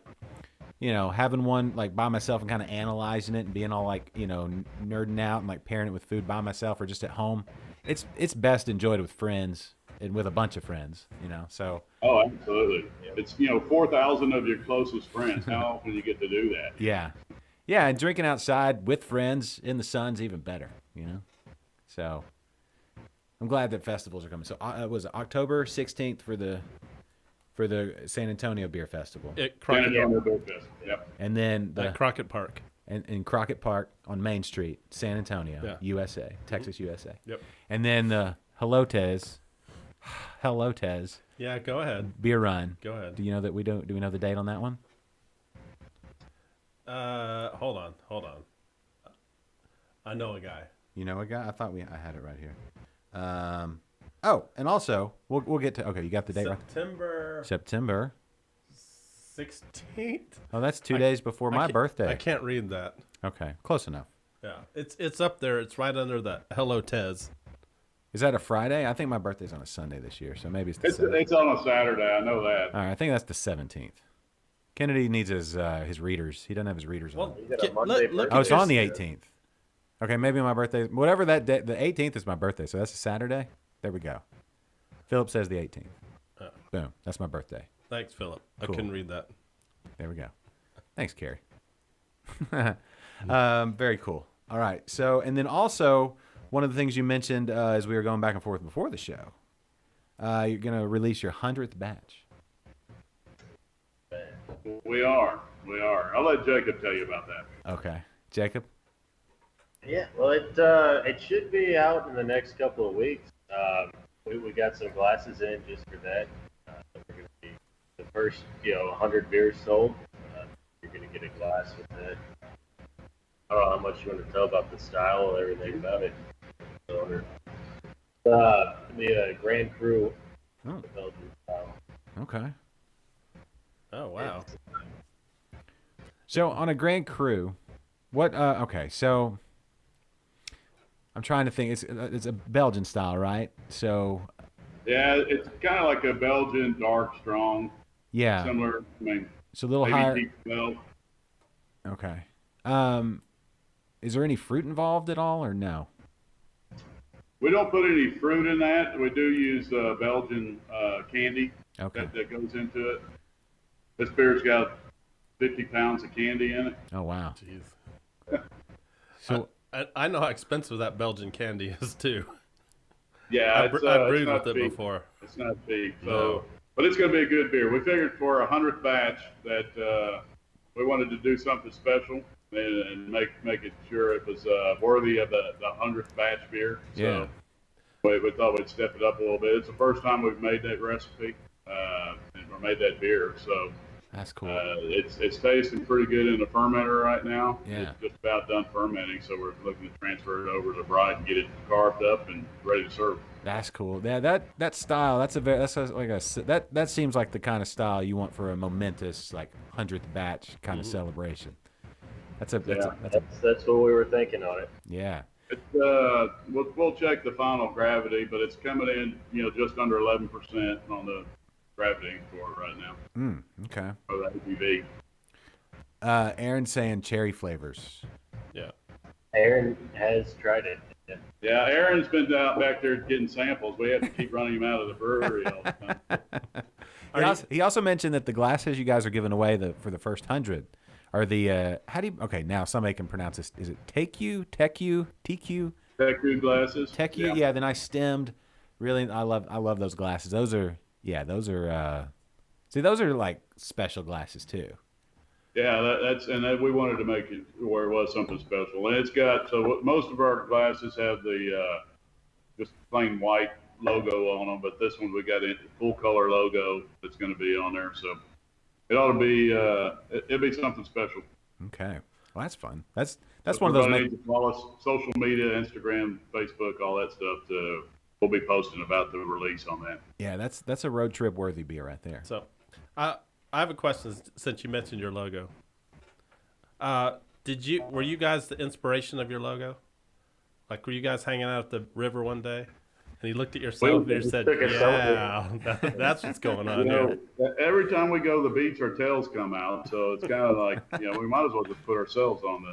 having one like by myself and kind of analyzing it and being all like, nerding out and like pairing it with food by myself or just at home, it's best enjoyed with friends and with a bunch of friends, so. Oh, absolutely. It's, 4,000 of your closest friends. How often do you get to do that? Yeah. Yeah, and drinking outside with friends in the sun's even better, So I'm glad that festivals are coming. So it was October 16th for the San Antonio Beer Festival. San Antonio Beer Festival, yep. And then at Crockett Park. And in Crockett Park on Main Street, San Antonio, USA, Texas, USA. Yep. And then the Hello Tez. Yeah, go ahead. Beer run. Go ahead. Do you know that do we know the date on that one? Hold on. I know a guy. You know a guy? I thought I had it right here. And also we'll get to. Okay, you got the date right. September 16th. Oh, that's 2 days before my birthday. I can't read that. Okay, close enough. Yeah, it's up there. It's right under the Hello Tez. Is that a Friday? I think my birthday's on a Sunday this year, so maybe it's it's on a Saturday. I know that. All right, I think that's the 17th. Kennedy needs his readers. He doesn't have his readers on. It's on the 18th. Okay, maybe my birthday. Whatever that day, the 18th is my birthday, so that's a Saturday. There we go. Philip says the 18th. Boom. That's my birthday. Thanks, Philip. Cool. I couldn't read that. There we go. Thanks, Carrie. Very cool. All right. So, and then also, one of the things you mentioned as we were going back and forth before the show, you're going to release your 100th batch. We are. I'll let Jacob tell you about that. Okay. Jacob? Yeah, well, it should be out in the next couple of weeks. we got some glasses in just for that. We're going to be the first, 100 beers sold. You're going to get a glass with that. I don't know how much you want to tell about the style, everything about it. So, the Grand Cru, Oh. the Belgian style. Okay. Oh wow. So on a Grand Cru, what? Okay, so I'm trying to think. It's a Belgian style, right? So Yeah, it's kind of like a Belgian dark strong, yeah, similar. I mean, it's a little maybe higher. deep well. Okay. Is there any fruit involved at all, or no? We don't put any fruit in that. We do use Belgian candy Okay. that goes into it. This beer's got 50 pounds of candy in it. Oh wow. Jeez. So I know how expensive that Belgian candy is too. Yeah, I it's brewed not with it cheap. before. It's not cheap. So, No. but it's going to be a good beer. We figured for a 100th batch that we wanted to do something special and make it sure it was worthy of the 100th batch beer. yeah, So we thought we'd step it up a little bit. It's the first time we've made that recipe or made that beer. So that's cool. it's tasting pretty good in the fermenter right now. Yeah. It's just about done fermenting, so we're looking to transfer it over to Bright and get it carved up and ready to serve. That's cool. Yeah, that style. That seems like the kind of style you want for a momentous 100th batch kind of celebration. That's what we were thinking on it. yeah. It's, we'll check the final gravity, but it's coming in, just under 11% on the gravity for it right now. Okay. For the ABV. Aaron's saying cherry flavors. Yeah. Aaron has tried it. Yeah, Aaron's been out back there getting samples. We have to keep running him out of the brewery all the time. He also mentioned that the glasses you guys are giving away for the first 100 are the okay, now somebody can pronounce this. Is it TQ? Teku glasses. TQ? Yeah, the nice stemmed. Really, I love those glasses. Those are those are like special glasses too. Yeah, we wanted to make it where it was something special. And it's got, most of our glasses have the just plain white logo on them, but this one we got a full color logo that's going to be on there. So it ought to be, it'll be something special. Okay. Well, that's fun. That's one of those. Needs to follow us, social media, Instagram, Facebook, all that stuff. We'll be posting about the release on that. Yeah, that's a road trip worthy beer right there. So, I have a question since you mentioned your logo. Were you guys the inspiration of your logo? Like, were you guys hanging out at the river one day and you looked at yourself and you said, "Yeah, that's what's going on here." Every time we go to the beach, our tails come out, so it's kind of like we might as well just put ourselves on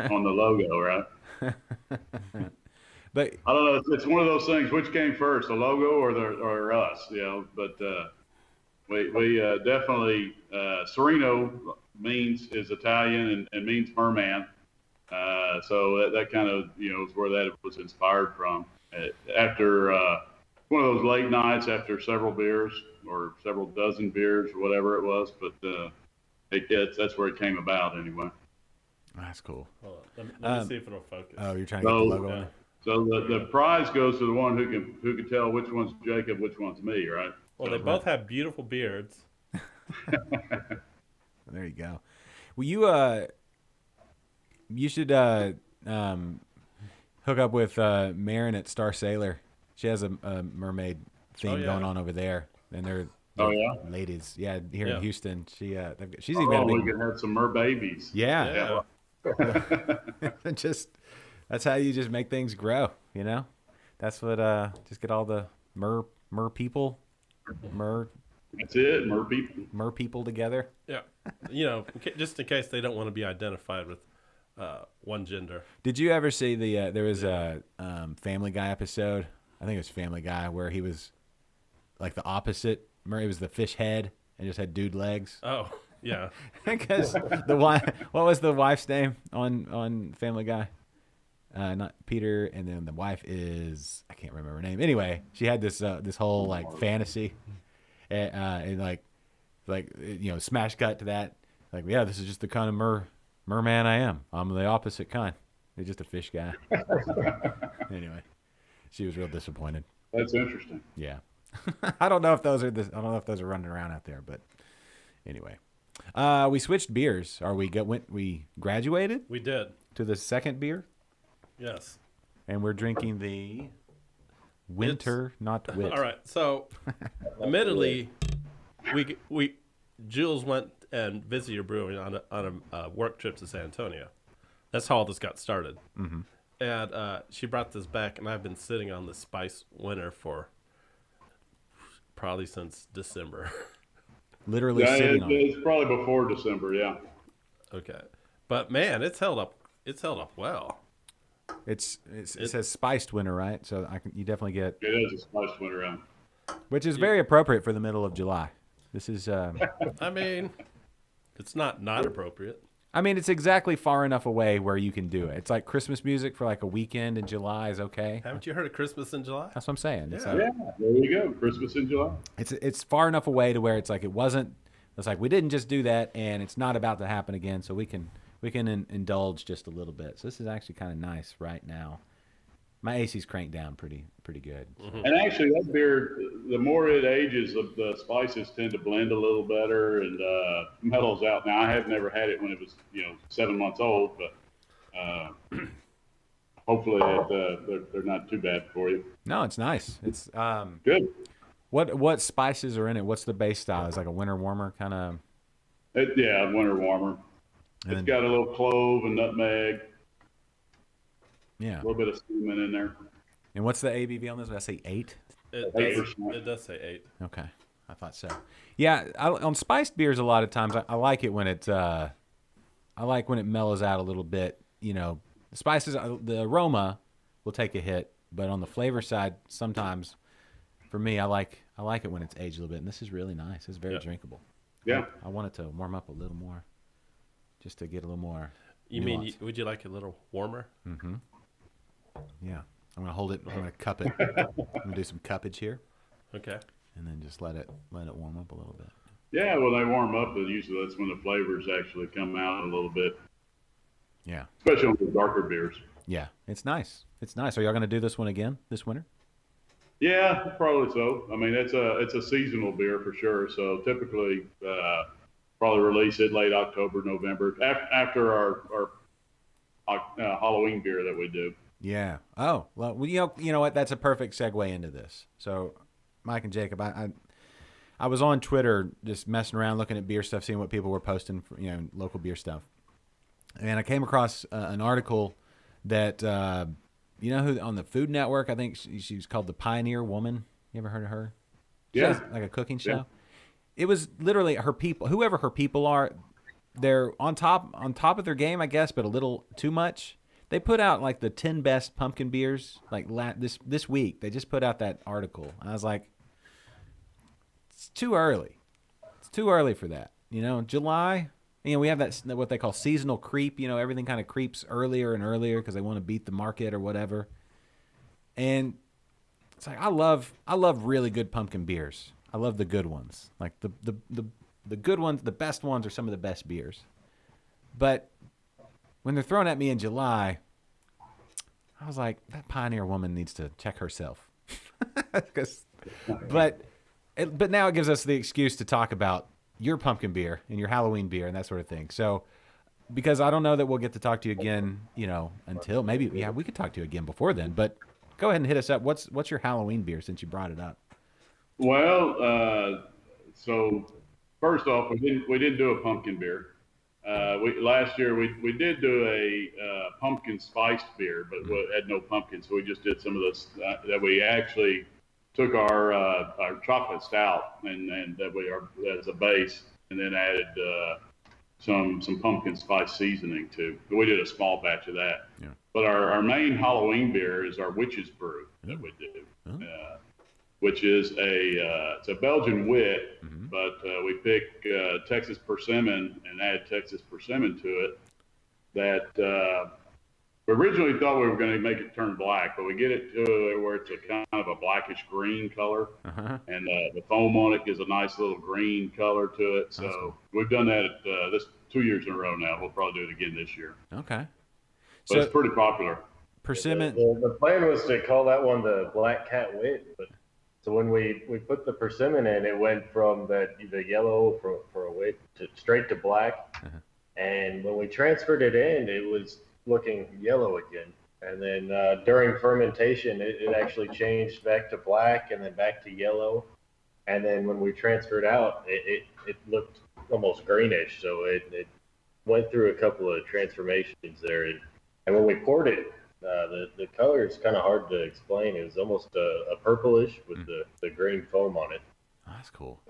the logo, right? But I don't know. It's one of those things. Which came first, the logo or us? But we definitely Sireno is Italian and means merman. So that kind of is where that was inspired from. After one of those late nights, after several beers or several dozen beers or whatever it was, but that's where it came about anyway. that's cool. Hold on. Let me see if it'll focus. Oh, you're trying to get the logo on. So the prize goes to the one who can tell which one's Jacob, which one's me, right? Well, they both have beautiful beards. There you go. Well, you should hook up with Marin at Star Sailor. She has a mermaid theme going on over there, and they're ladies. Yeah, here in Houston, she's even got a big. We could have some mer babies. Yeah. That's how you just make things grow. That's what. Just get all the mer people. That's it, mer people together. Yeah, just in case they don't want to be identified with one gender. Did you ever see there was a Family Guy episode? I think it was Family Guy where he was like the opposite. Murray was the fish head and just had dude legs. Oh, yeah. Because what was the wife's name on Family Guy? Not Peter, and then the wife is, I can't remember her name. Anyway, she had this whole fantasy, and smash cut to that. Like, yeah, this is just the kind of merman I am. I'm the opposite kind. He's just a fish guy. Anyway, she was real disappointed. That's interesting. Yeah. I don't know if those are running around out there, but anyway. We switched beers. We graduated We did. to the second beer, Yes. and we're drinking the Winter Not Wit. All right. So, admittedly, we Jules went and visited your brewery on a work trip to San Antonio. That's how all this got started. Mm-hmm. And she brought this back, and I've been sitting on the Spice Winter for probably since December. Literally sitting on it. It's probably before December, yeah. Okay, but man, it's held up. It's held up well. It says spiced winter, right? So you definitely get, It is a spiced winter round. which is very appropriate for the middle of July. This is, I mean, it's not appropriate. I mean, it's exactly far enough away where you can do it. It's like Christmas music for like a weekend in July is okay. Haven't you heard of Christmas in July? That's what I'm saying. It's, Yeah. Yeah, there you go. Christmas in July. it's far enough away to where it's like it's like we didn't just do that, and it's not about to happen again. So we can indulge just a little bit. So this is actually kind of nice right now. My AC's cranked down pretty good. Mm-hmm. And actually, that beer, the more it ages, the spices tend to blend a little better and mellows out. Now, I have never had it when it was 7 months old, but hopefully they're not too bad for you. No, it's nice. It's Good. what spices are in it? What's the base style? It's like a winter warmer kind of. Yeah, winter warmer. It's got a little clove and nutmeg, Yeah. a little bit of cinnamon in there. And what's the ABV on this? Did I say 8? It does say 8. Okay, I thought so. Yeah, on spiced beers, a lot of times I like it when it mellows out a little bit. The spices, the aroma will take a hit, but on the flavor side, sometimes for me, I like it when it's aged a little bit. And this is really nice. It's very drinkable. Yeah. I want it to warm up a little more, just to get a little more. You nuance. mean would you like it a little warmer? Yeah, I'm gonna hold it. I'm gonna cup it. I'm gonna do some cuppage here, Okay. and then just let it warm up a little bit. Yeah, when they warm up, usually that's when the flavors actually come out a little bit, Yeah, especially on the darker beers. yeah, it's nice. It's nice. Are y'all gonna do this one again this winter? Yeah, probably so. I mean, it's a seasonal beer for sure. So typically, probably release it late October, November, after our Halloween beer that we do. Yeah. Oh, well, you know what? That's a perfect segue into this. So, Mike and Jacob, I was on Twitter just messing around, looking at beer stuff, seeing what people were posting, for, local beer stuff, and I came across an article that who on the Food Network. I think she's called the Pioneer Woman. You ever heard of her? She Yeah. has, like a cooking show. Yeah. It was literally her people, whoever her people are. They're on top of their game, I guess, but a little too much. They put out like the 10 best pumpkin beers like this week. They just put out that article. I was like, it's too early. It's too early for that. July. We have that what they call seasonal creep. Everything kind of creeps earlier and earlier because they want to beat the market or whatever. And it's like I love really good pumpkin beers. I love the good ones. Like the good ones, the best ones are some of the best beers. But when they're thrown at me in July, I was like, that Pioneer Woman needs to check herself. But now it gives us the excuse to talk about your pumpkin beer and your Halloween beer and that sort of thing. So, because I don't know that we'll get to talk to you again, until maybe, we could talk to you again before then. But go ahead and hit us up. What's your Halloween beer since you brought it up? Well, so first off, we didn't do a pumpkin beer. Last year we did do a pumpkin spiced beer, but we had no pumpkin, so we just did some of this that we actually took our chocolate stout and that we are as a base, and then added some pumpkin spice seasoning too. We did a small batch of that. Yeah. But our main Halloween beer is our Witch's Brew that we do. Which is it's a Belgian wit, but we pick Texas persimmon and add Texas persimmon to it. That we originally thought we were going to make it turn black, but we get it to where it's a kind of a blackish green color, and the foam on it gives a nice little green color to it. So cool. We've done that this 2 years in a row now. We'll probably do it again this year. Okay. But it's pretty popular. persimmon. The plan was to call that one the Black Cat Wit, but so when we put the persimmon in, it went from the yellow for a wit to straight to black. And when we transferred it in, it was looking yellow again. And then during fermentation, it actually changed back to black and then back to yellow. And then when we transferred out, it looked almost greenish. So it went through a couple of transformations there. And when we poured it, the color is kind of hard to explain. It was almost a purplish with the green foam on it. Oh, that's cool.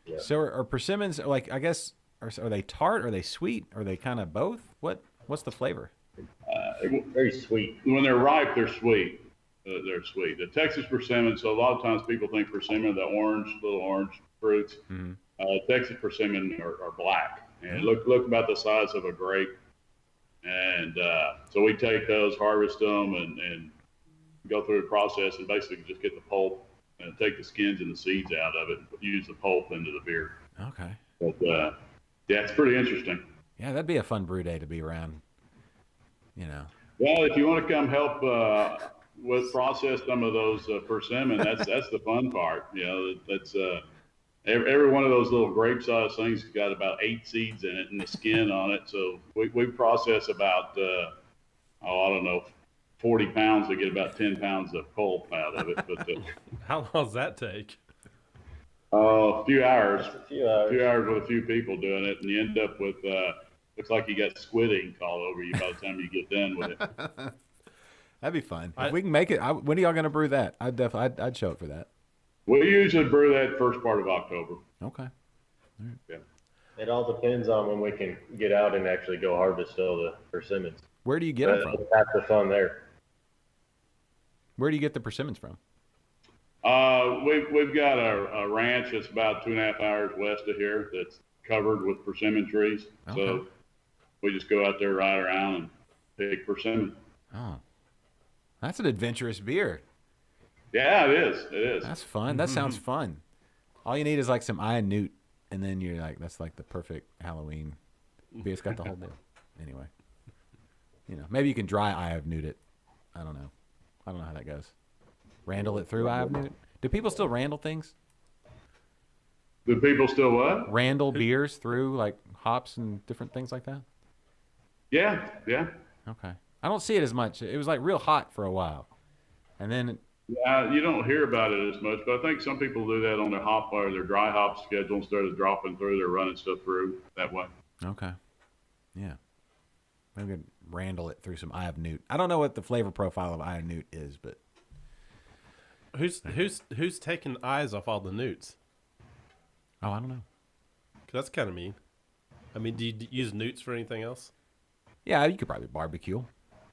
Yeah. So are persimmons, like, I guess, are they tart? Are they sweet? Are they kind of both? What's the flavor? Very sweet. When they're ripe, they're sweet. They're sweet. The Texas persimmon, so a lot of times people think persimmon, the little orange fruits. Texas persimmon are black and look about the size of a grape. And so we take those, harvest them, and go through the process and basically just get the pulp and take the skins and the seeds out of it and use the pulp into the beer. Okay. But yeah, it's pretty interesting. Yeah, that'd be a fun brew day to be around. Well, if you want to come help with process some of those persimmon, that's the fun part. That's every one of those little grape-sized things has got about 8 seeds in it and the skin on it. So we process about, 40 pounds to get about 10 pounds of pulp out of it. But How long does that take? a few hours. A few hours. A few hours with a few people doing it, and you end up with looks like you got squid ink all over you by the time you get done with it. That'd be fun. If we can make it, when are y'all gonna brew that? I'd show up for that. We usually brew that first part of October. Okay. Yeah. It all depends on when we can get out and actually go harvest all the persimmons. Where do you get them from? That's the fun there. Where do you get the persimmons from? We've got a ranch that's about 2.5 hours west of here that's covered with persimmon trees. Okay. So we just go out there, ride around, and pick persimmon. Oh, that's an adventurous beer. Yeah, it is. It is. That's fun. That sounds fun. All you need is like some iron newt, and then you're like, that's like the perfect Halloween beer. It's got the whole deal. Anyway, maybe you can dry eye of newt it. I don't know how that goes. Randle it through eye of newt. Do people still randle things? Do people still what? Randle beers through like hops and different things like that? Yeah. Okay. I don't see it as much. It was like real hot for a while. And then Yeah, you don't hear about it as much, but I think some people do that on their hop or their dry hop schedule instead of dropping through. They're running stuff through that way. okay. Yeah. Maybe we could randle it through some eye of newt. I don't know what the flavor profile of eye of newt is, but Who's taking eyes off all the newts? I don't know. 'Cause that's kind of mean. I mean, do you use newts for anything else? Yeah, you could probably barbecue.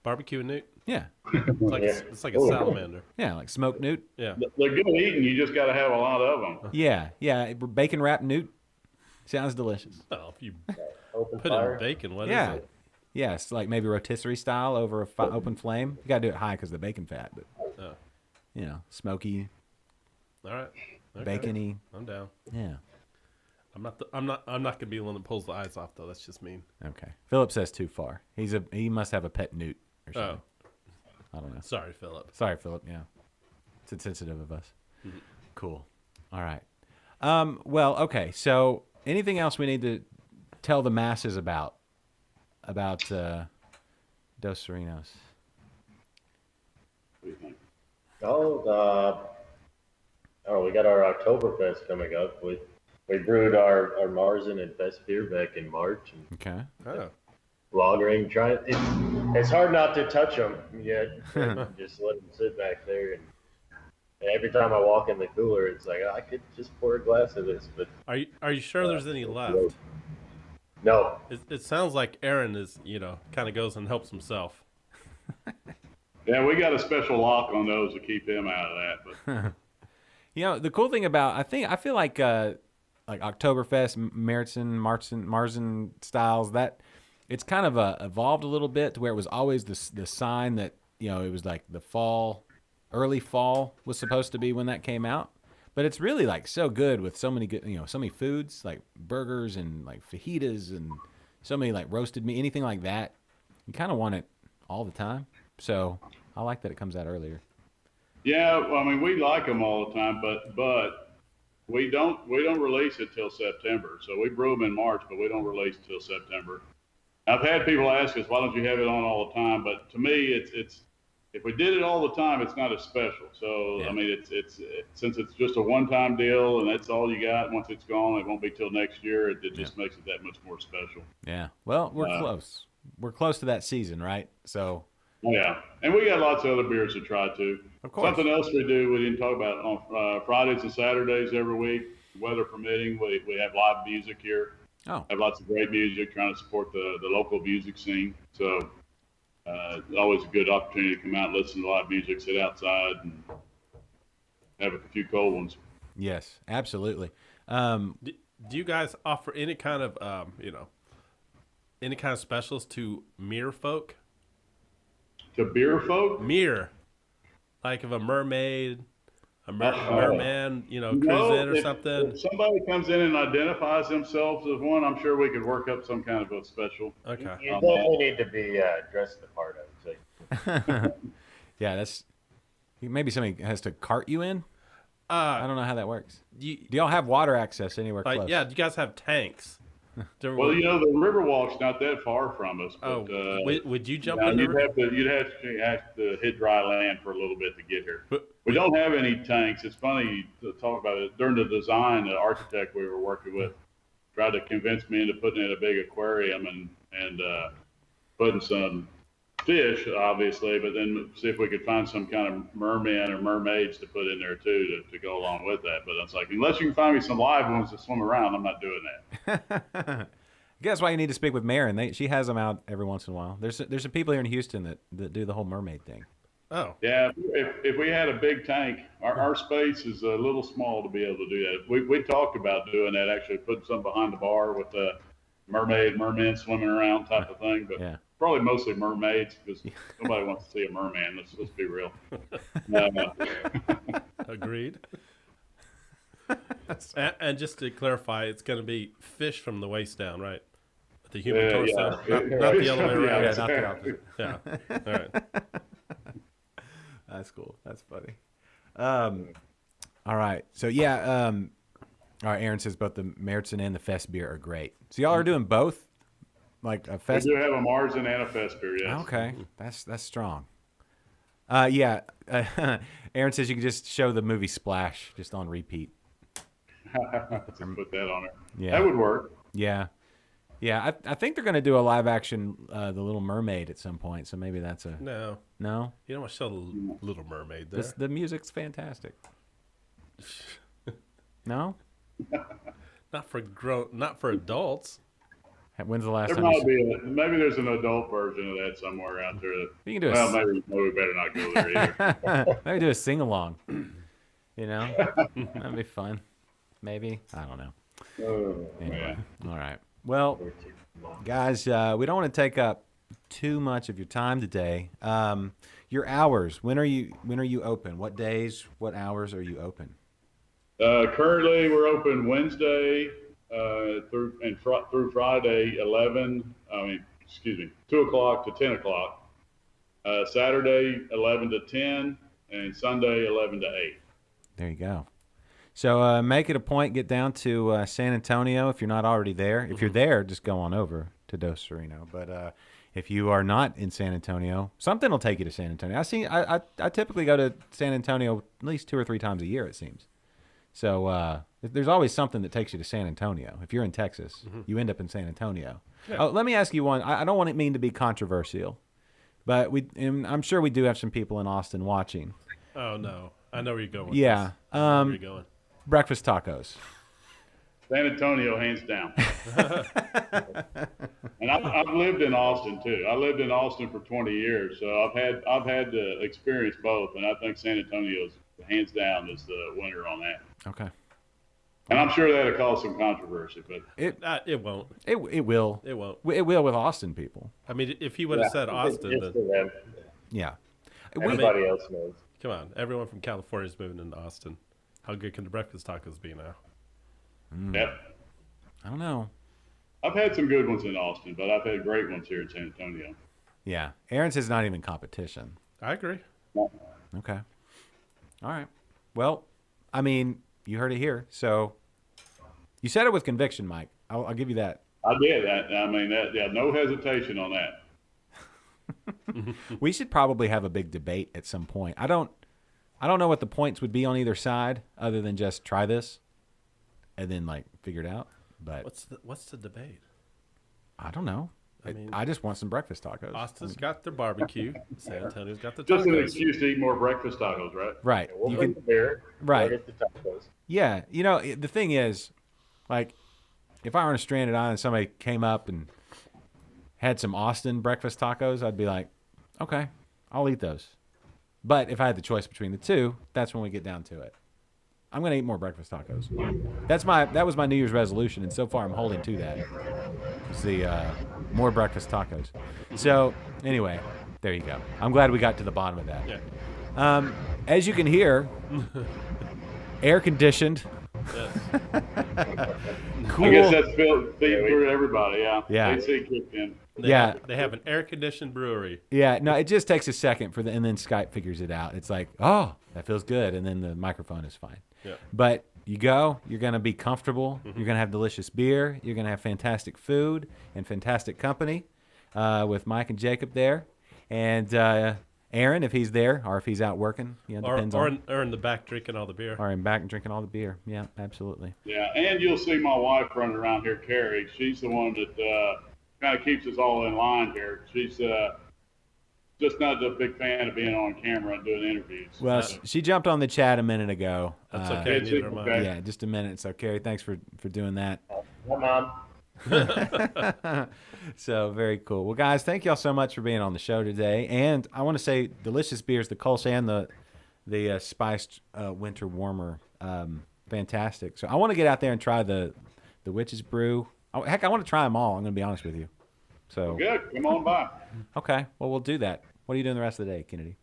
Barbecue a newt? Yeah. It's like a salamander. Yeah, like smoked newt. Yeah. They're good eating. You just got to have a lot of them. Yeah. Bacon wrapped newt. Sounds delicious. Well, if you Open put fire. it in bacon, what is Yeah. it? Yes, like maybe rotisserie style over a open flame. You got to do it high because of the bacon fat, but Oh. Smoky, All right. Okay. bacony. I'm down. Yeah. I'm not gonna be the one that pulls the eyes off though. That's just mean. Okay. Philip says too far. He must have a pet newt or something. Oh, I don't know. sorry, Philip. Sorry, Philip. Yeah, it's insensitive of us. Mm-hmm. Cool. All right. Well, okay. So, anything else we need to tell the masses about Dos Sirenos? What do you think? We got our Oktoberfest coming up. We brewed our Marzen and Fest beer back in March. And Okay. Oh. lagering, it's hard not to touch them yet. Just let them sit back there. And every time I walk in the cooler, it's like, I could just pour a glass of this. But Are you sure there's any left? no. It sounds like Aaron is, kind of goes and helps himself. Yeah, we got a special lock on those to keep him out of that. But The cool thing about I feel like Oktoberfest, Marzen styles, that it's kind of evolved a little bit to where it was always the sign that it was like the fall, early fall was supposed to be when that came out, but it's really like so good with so many good so many foods like burgers and like fajitas and so many like roasted meat, anything like that. You kind of want it all the time. So I like that it comes out earlier. Yeah, well, I mean, we like them all the time, but we don't release it till September. So we brew them in March, but we don't release it till September. I've had people ask us, why don't you have it on all the time? But to me, it's if we did it all the time, it's not as special. So Yeah. I mean, it's since it's just a one-time deal and that's all you got. Once it's gone, it won't be till next year. It just makes it that much more special. Yeah. Well, we're close. We're close to that season, right? So. Yeah, and we got lots of other beers to try too. Of course. Something else we do we didn't talk about on Fridays and Saturdays every week, weather permitting. We have live music here. Oh. Have lots of great music, trying to support the local music scene. So it's always a good opportunity to come out and listen to live music, sit outside, and have a few cold ones. Yes, absolutely. Do you guys offer any kind of any kind of specials to mere folk? To beer folk? Mere, like of a mermaid, a merman, cruise in or something. If somebody comes in and identifies themselves as one, I'm sure we could work up some kind of a special. Okay. You definitely need to be dressed the part, I would say. Yeah, that's maybe somebody has to cart you in. I don't know how that works. Do y'all have water access anywhere close? Yeah, do you guys have tanks? Well, the Riverwalk's not that far from us. But, would you jump in? You'd have to hit dry land for a little bit to get here. We don't have any tanks. It's funny to talk about it. During the design, the architect we were working with tried to convince me into putting in a big aquarium and putting some fish, obviously, but then see if we could find some kind of merman or mermaids to put in there too to go along with that. But it's like, unless you can find me some live ones to swim around, I'm not doing that. I guess why you need to speak with Maren. She has them out every once in a while. There's some people here in Houston that do the whole mermaid thing. Oh. Yeah, if we had a big tank, our space is a little small to be able to do that. We talked about doing that, actually putting some behind the bar with a merman swimming around type of thing, but yeah. Probably mostly mermaids because nobody wants to see a merman. Let's be real. Agreed. And just to clarify, it's going to be fish from the waist down, right? The human torso, not the other way around. Yeah, not the opposite. Yeah. All right. That's cool. That's funny. All right. So yeah. All right. Aaron says both the Meritzen and the Fest beer are great. So y'all are doing both, like a Fest. We do have a Marzen and a Fest beer. Yes. Okay. That's strong. Yeah. Aaron says you can just show the movie Splash just on repeat. Let's put that on there. Yeah. That would work. Yeah. Yeah, I think they're going to do a live action The Little Mermaid at some point, so maybe that's a... No. No? You don't want to show the Little Mermaid there. The music's fantastic. No? Not for adults. When's the last There time might be maybe there's an adult version of that somewhere out there. You can do maybe we better not go there either. Maybe do a sing-along. You know? That'd be fun. Maybe. I don't know. Anyway. All right. Well, guys, we don't want to take up too much of your time today. Your hours. When are you open? What days? What hours are you open? Currently, we're open Wednesday through Friday, 2 o'clock to 10 o'clock. Saturday, 11 to 10, and Sunday, 11 to 8. There you go. So make it a point, get down to San Antonio if you're not already there. If you're there, just go on over to Dos Sirenos. But if you are not in San Antonio, something will take you to San Antonio. I typically go to San Antonio at least 2 or 3 times a year, it seems. So there's always something that takes you to San Antonio. If you're in Texas, you end up in San Antonio. Yeah. Oh, let me ask you one. I don't want it mean to be controversial, but I'm sure we do have some people in Austin watching. Oh, no. I know where you're going. Yeah. Where you're going. Breakfast tacos. San Antonio, hands down. And I've lived in Austin too. I lived in Austin for 20 years, so I've had to experience both, and I think San Antonio's hands down is the winner on that. Okay. And I'm sure that'll cause some controversy, but it won't. It will. It won't. It will with Austin people. I mean, if he would have said Austin, it's for them. Yeah. Everybody else knows. Come on, everyone from California is moving into Austin. How good can the breakfast tacos be now? Yep. I don't know. I've had some good ones in Austin, but I've had great ones here in San Antonio. Yeah. Aaron says not even competition. I agree. Okay. All right. Well, I mean, you heard it here. So you said it with conviction, Mike. I'll give you that. I did that. I mean, no hesitation on that. We should probably have a big debate at some point. I don't know what the points would be on either side other than just try this and then like figure it out. But What's the debate? I don't know. I just want some breakfast tacos. Austin's got their barbecue. San Antonio's got the Just an tacos. excuse to eat more breakfast tacos, right? Right. We'll You bring can the beer. right. We'll get the tacos. Yeah, the thing is, like, if I were on a stranded island and somebody came up and had some Austin breakfast tacos, I'd be like, okay, I'll eat those. But if I had the choice between the two, that's when we get down to it. I'm going to eat more breakfast tacos. That was my New Year's resolution, and so far I'm holding to that. It's the more breakfast tacos. So, anyway, there you go. I'm glad we got to the bottom of that. Yeah. As you can hear, air conditioned. Yes. Cool. I guess that's feeding through everybody, yeah. Yeah. AC kicked in. They have an air-conditioned brewery. Yeah, no, it just takes a second and then Skype figures it out. It's like, oh, that feels good, and then the microphone is fine. Yeah. But you're going to be comfortable. You're going to have delicious beer. You're going to have fantastic food and fantastic company with Mike and Jacob there. And Aaron, if he's there or if he's out working, depends on. Or in the back drinking all the beer. Or in back and drinking all the beer. Yeah, absolutely. Yeah, and you'll see my wife running around here, Carrie. She's the one that kind of keeps us all in line here. She's just not a big fan of being on camera and doing interviews. Well, she jumped on the chat a minute ago. That's okay. Neither am I. Yeah, just a minute. So, Carrie, thanks for doing that. Hi, Mom. So very cool. Well, guys, thank y'all so much for being on the show today. And I want to say delicious beers, the Kolsch and the spiced winter warmer, fantastic. So I want to get out there and try the Witch's Brew. Heck, I want to try them all. I'm going to be honest with you. So Good. Come on by. Okay. Well, we'll do that. What are you doing the rest of the day, Kennedy?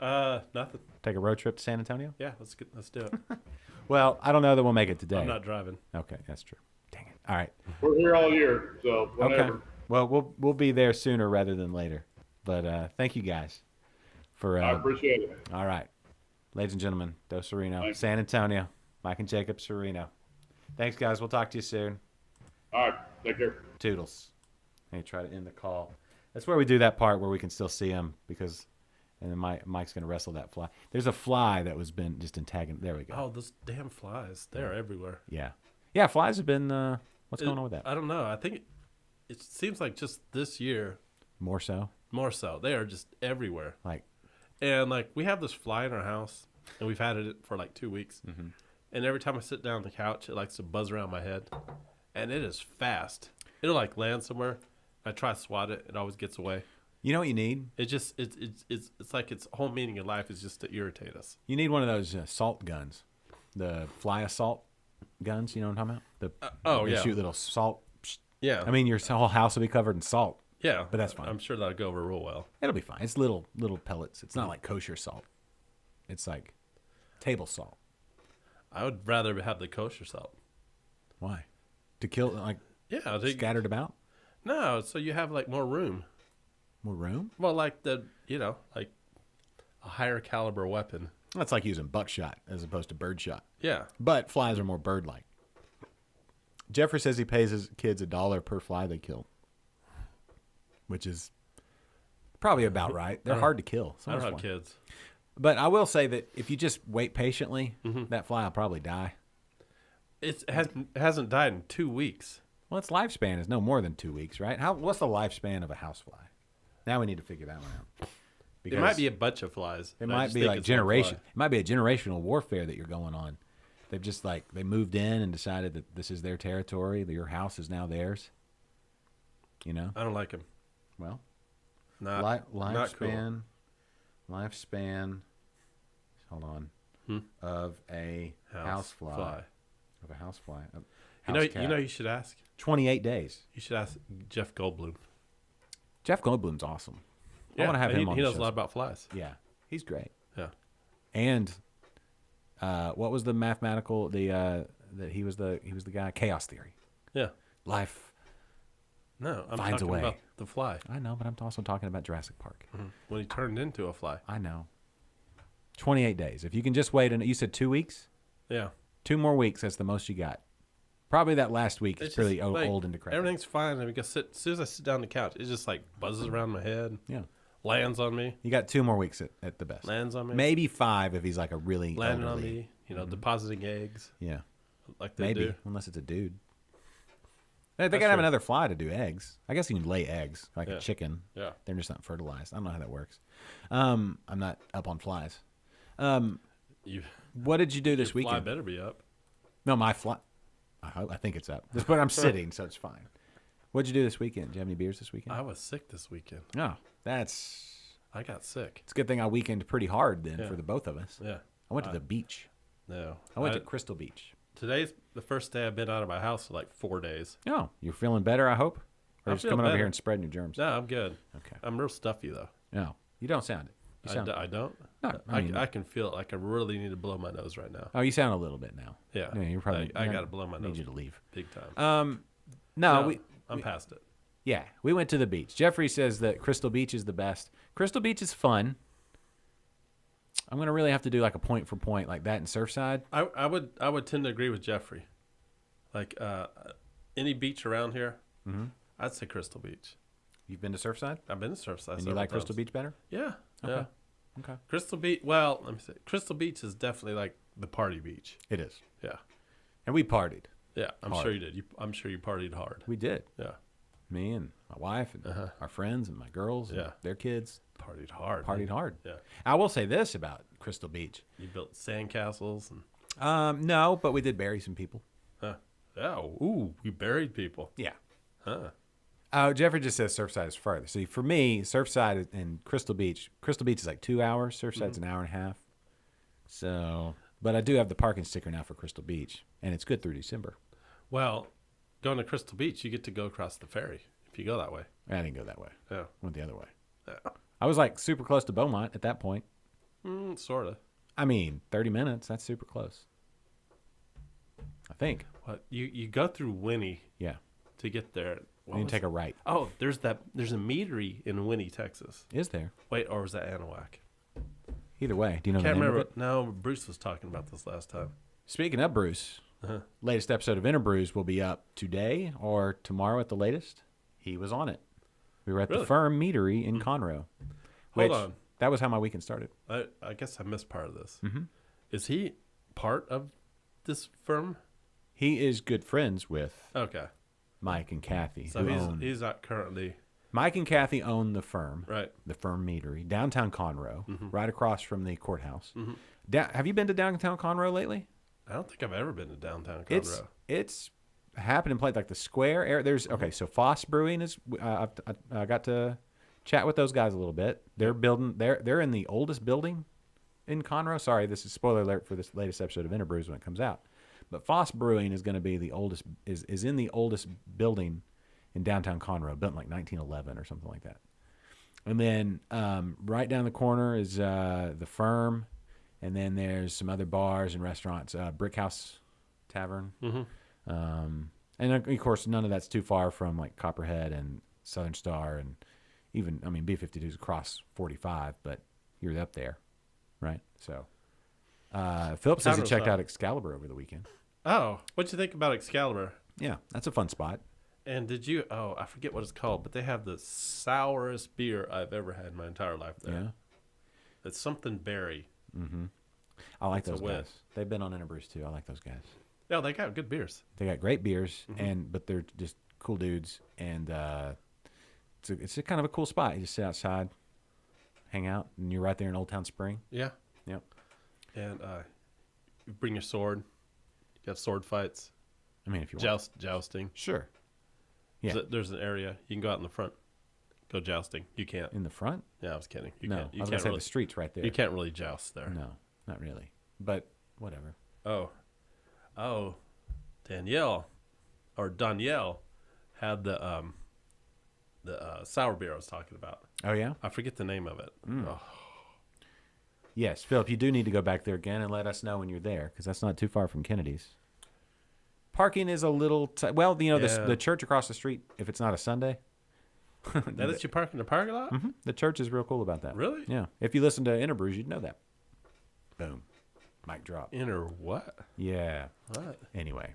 Nothing. Take a road trip to San Antonio? Yeah, let's do it. Well, I don't know that we'll make it today. I'm not driving. Okay, that's true. Dang it. All right. We're here all year, so whenever. Okay. Well, we'll be there sooner rather than later. But thank you guys for. I appreciate it. All right, ladies and gentlemen, Dos Sireno, Thanks. San Antonio, Mike and Jacob Sireno. Thanks, guys. We'll talk to you soon. All right. Take care. Toodles. And try to end the call. That's where we do that part where we can still see him and then Mike's going to wrestle that fly. There's a fly that was been just antagonized. There we go. Oh, those damn flies. They're everywhere. Yeah. Yeah, flies have been, what's going on with that? I don't know. I think it seems like just this year. More so? More so. They are just everywhere. And we have this fly in our house, and we've had it for 2 weeks. Mm-hmm. And every time I sit down on the couch, it likes to buzz around my head. And it is fast. It'll land somewhere. I try to swat it. It always gets away. You know what you need? It just it's like its whole meaning in life is just to irritate us. You need one of those salt guns, the fly assault guns. You know what I'm talking about? They shoot little salt. Yeah. I mean, your whole house will be covered in salt. Yeah, but that's fine. I'm sure that'll go over real well. It'll be fine. It's little pellets. It's not like kosher salt. It's like table salt. I would rather have the kosher salt. Why? To kill scattered about? No, so you have more room. More room? Well, a higher caliber weapon. That's like using buckshot as opposed to birdshot. Yeah. But flies are more bird-like. Jeffrey says he pays his kids $1 per fly they kill, which is probably about right. They're hard to kill. I don't have kids. But I will say that if you just wait patiently, that fly will probably die. It hasn't died in 2 weeks. Well, its lifespan is no more than 2 weeks, right? What's the lifespan of a housefly? Now we need to figure that one out. It might be a bunch of flies. It might be like generation. It might be a generational warfare that you're going on. They've just they moved in and decided that this is their territory. That your house is now theirs. You know. I don't like them. Well, lifespan. Lifespan. Hold on. Of a housefly. Of a housefly. You know, you should ask. 28 days. You should ask Jeff Goldblum. Jeff Goldblum's awesome. Yeah, I want to have him on. He the knows show. a lot about flies. Yeah, he's great. Yeah. And what was the mathematical that he was the guy? Chaos theory. Yeah. Life No, I'm Finds a talking way. about the fly. I know, but I'm also talking about Jurassic Park. When he turned into a fly. I know. 28 days. If you can just wait, and you said 2 weeks? Yeah. 2 more weeks, that's the most you got. Probably that last week is It's pretty just, like, old and decrepit. Everything's fine. I mean, as soon as I sit down on the couch, it just like buzzes around my head, Yeah. lands on me, You got 2 more weeks at the best. lands on me, Maybe 5 if he's like a really landing on elderly. me, depositing eggs Yeah. like they Maybe, do. unless it's a dude. They That's gotta have true. another fly to do eggs. I guess you can lay eggs like Yeah. a chicken. Yeah. They're just not fertilized. I don't know how that works. I'm not up on flies. You What did you do this fly weekend? better be up. No, my fly. I think it's up. But I'm sitting, so it's fine. What'd you do this weekend? Did you have any beers this weekend? I was sick this weekend. No, it's I got sick. a good thing I weekended pretty hard then Yeah. for the both of us. Yeah. I went to the beach. No. I went to Crystal Beach. Today's the first day I've been out of my house for like 4 days. Oh, you're feeling better, I hope? Or I just feel coming over better. here and spreading your germs? No, I'm good. Okay. I'm real stuffy though. No, you don't sound it. You sound, I don't. No, I mean- I can feel it. Like I really need to blow my nose right now. oh, you sound a little bit now. Yeah. You're probably. I got to blow my Need nose you to leave. big time. No, No, we. I'm past it. Yeah, we went to the beach. Jeffrey says that Crystal Beach is the best. Crystal Beach is fun. I'm gonna really have to do like a point for point like that in Surfside. I would tend to agree with Jeffrey. Like any beach around here, I'd say Crystal Beach. You've been to Surfside, I've been to Surfside. and you several like Crystal times. Beach better? Yeah. Okay. Yeah. Okay, Crystal Beach. Well, let me say, Crystal Beach is definitely like the party beach. it is. Yeah. And we partied. Yeah. I'm Hard. sure you did. I'm sure you partied hard. We did. Yeah. Me and my wife and our friends and my girls and Yeah. their kids Partied hard. partied hard. Yeah. I will say this about Crystal Beach. You built sandcastles and No, but we did bury some people. yeah. Ooh, we buried people. Yeah. Huh. Jeffrey just says Surfside is farther. See, for me, Surfside and Crystal Beach is like 2 hours. Surfside's an hour and a half. So, but I do have the parking sticker now for Crystal Beach, and it's good through December. Well, going to Crystal Beach, you get to go across the ferry if you go that way. I didn't go that way. Yeah. Went the other way. Yeah. I was like super close to Beaumont at that point. Sort of. I mean, 30 minutes. That's super close. I think. What you go through Winnie Yeah. to get there. What You was take a right. Oh, there's a meadery in Winnie, Texas. Is there? Wait, or was that Anahuac? Either way. Do you know Can't the name remember. of it? No, Bruce was talking about this last time. Speaking of Bruce, latest episode of Interbrews will be up today or tomorrow at the latest. He was on it. We were at Really? the Firm Meadery in Conroe. Hold which- on. That was how my weekend started. I guess I missed part of this. Is he part of this firm? He is good friends with Okay. Mike and Kathy. So who own- he's not currently Mike and Kathy own the firm, right. the Firm Meadery, downtown Conroe, right across from the courthouse. Mm-hmm. Have you been to downtown Conroe lately? I don't think I've ever been to downtown Conroe. It's happening place like the square area. There's okay, so Foss Brewing is. I got to chat with those guys a little bit. They're building. They're in the oldest building in Conroe. Sorry, this is spoiler alert for this latest episode of Interbrews when it comes out. But Foss Brewing is going to be the oldest. Is in the oldest building in downtown Conroe, built in like 1911 or something like that. And then right down the corner is the Firm, and then there's some other bars and restaurants. Brick House Tavern. And of course, none of that's too far from like Copperhead and Southern Star, and even B-52 is across 45, but you're up there, right? So, Philip says he Conroe's checked not- out Excalibur over the weekend. Oh, what'd you think about Excalibur? Yeah, that's a fun spot. And did you? Oh, I forget what it's called, but they have the sourest beer I've ever had in my entire life there. Yeah, It's something berry. I like It's a those win. guys. They've been on Interbrews too. I like those guys. Yeah, they got good beers. They got great beers, but they're just cool dudes, and it's a kind of a cool spot. You just sit outside, hang out, and you're right there in Old Town Spring. Yeah. Yep. And you bring your sword. You got sword fights, I mean, if you want. jousting. Sure. Yeah. There's an area you can go out in the front, go jousting. You can't. In the front? Yeah, I was kidding. You No, can't. I You was can't gonna say really. the streets right there. You can't really joust there. No, not really. But whatever. Oh, Danielle had the sour beer I was talking about. Oh yeah. I forget the name of it. Oh, Yes, Philip. You do need to go back there again and let us know when you're there, because that's not too far from Kennedy's. Parking is a little well, you know, Yeah. the church across the street, if it's not a Sunday, That lets you park in the parking lot? the church is real cool about that. Really? Yeah. If you listen to Interbrews, you'd know that. Boom. Mic drop. Inner what? Yeah. What? Anyway.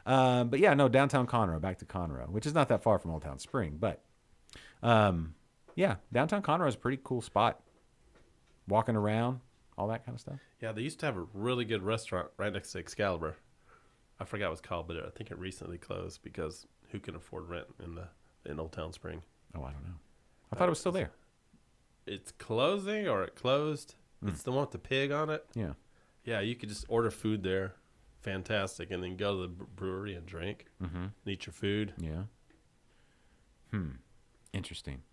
But yeah, no, downtown Conroe, back to Conroe, which is not that far from Old Town Spring, but yeah, downtown Conroe is a pretty cool spot. Walking around, all that kind of stuff. Yeah, they used to have a really good restaurant right next to Excalibur. I forgot what it's called, but I think it recently closed because who can afford rent in Old Town Spring? Oh, I don't know. I thought it was still there. It's closing or it closed. It's the one with the pig on it. Yeah. Yeah, you could just order food there. Fantastic. And then go to the brewery and drink and eat your food. Yeah. Interesting.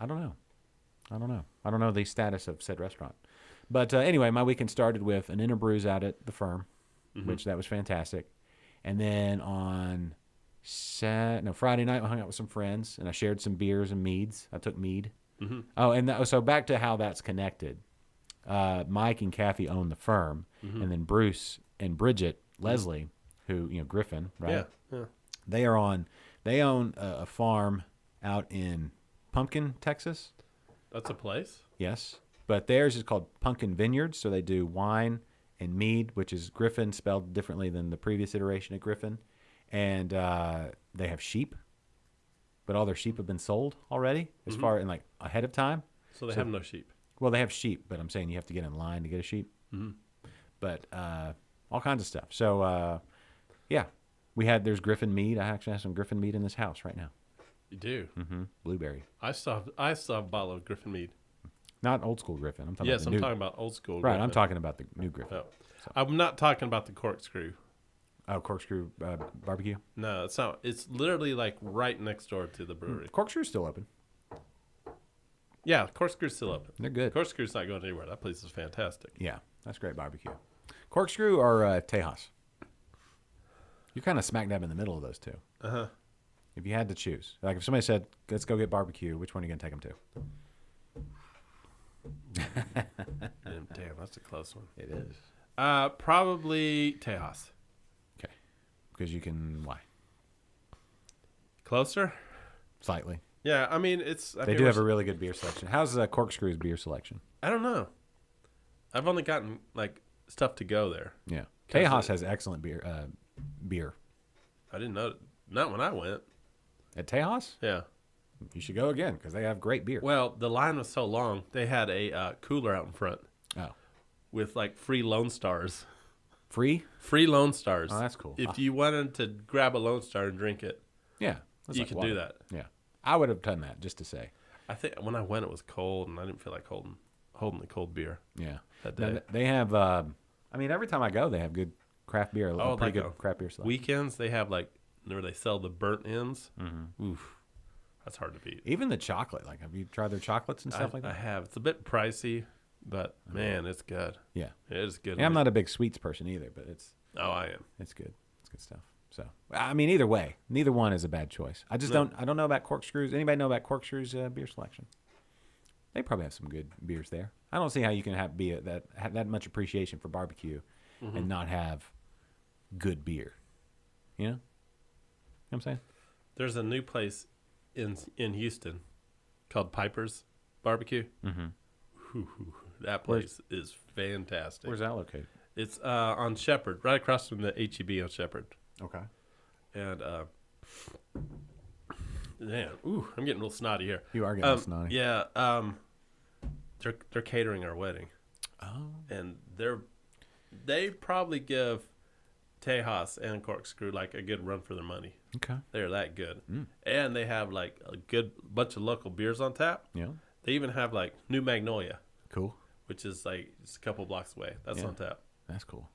I don't know. I don't know the status of said restaurant. But anyway, my weekend started with an Interbrews out at the firm, which that was fantastic. And then on Friday night, I hung out with some friends, and I shared some beers and meads. I took mead. Oh, and so back to how that's connected. Mike and Kathy own the firm, and then Bruce and Bridget Leslie, who, you know, Griffin, right? Yeah. They own a farm out in Pumpkin, Texas. That's a place? Yes, but theirs is called Pumpkin Vineyards, so they do wine and mead, which is Griffin spelled differently than the previous iteration of Griffin, and they have sheep, but all their sheep have been sold already, as far in like ahead of time. So they have no sheep. Well, they have sheep, but I'm saying you have to get in line to get a sheep. But all kinds of stuff. So yeah, there's Griffin mead. I actually have some Griffin mead in this house right now. You do? Blueberry, I still have a bottle of Griffin mead. not old school Griffin. I'm talking Yes, about I'm the talking about old school right. Griffin. I'm talking about the new Griffin. Oh. I'm not talking about the corkscrew. Oh, Corkscrew Barbecue. No, it's not. It's literally like right next door to the brewery. Corkscrew's still open. Yeah, corkscrew's still open. They're good. Corkscrew's not going anywhere. That place is fantastic. Yeah, that's great barbecue. Corkscrew or Tejas? You're kind of smack dab in the middle of those two. If you had to choose, like if somebody said, "Let's go get barbecue," which one are you gonna take them to? Damn, that's a close one. It is. Probably Tejas. Okay, because you can why Closer? slightly. Yeah, I mean it's. They do have a really good beer selection. How's Corkscrew's beer selection? I don't know. I've only gotten like stuff to go there. Yeah, 'Cause Tejas has excellent beer. Beer I didn't know. Not when I went. at Tejas. Yeah. You should go again because they have great beer. Well, the line was so long. They had a cooler out in front Oh, with like free Lone Stars. free? Free Lone Stars. Oh, that's cool. If you wanted to grab a Lone Star and drink it, Yeah, that's you like could water. do that. Yeah, I would have done that just to say. I think when I went, it was cold, and I didn't feel like holding the cold beer Yeah, that Now, day. they have. I mean, every time I go, they have good craft beer. Oh, Pretty they good go. craft beer selection. Weekends, they have like where they sell the burnt ends. Oof, that's hard to beat. Even the chocolate. Like, have you tried their chocolates and stuff like I that? have. It's a bit pricey, but man, it's good. Yeah. It is good. Yeah, I'm not a big sweets person either, but Oh, I am. it's good. It's good stuff. So, I mean, either way, neither one is a bad choice. I just don't know about Corkscrews. Anybody know about Corkscrews beer selection? They probably have some good beers there. I don't see how you can have that much appreciation for barbecue and not have good beer. You know? You know what I'm saying? There's a new place in Houston called Piper's Barbecue. That place is fantastic. Where's that located? It's on Shepherd, right across from the HEB on Shepherd. Okay. And man, I'm getting real snotty here. You are getting snotty. Yeah, they're catering our wedding, Oh. and they probably give Tejas and Corkscrew like a good run for their money. Okay. They're that good, and they have like a good bunch of local beers on tap. Yeah. They even have like New Magnolia, Cool. which is like just a couple blocks away. That's Yeah. on tap. That's cool.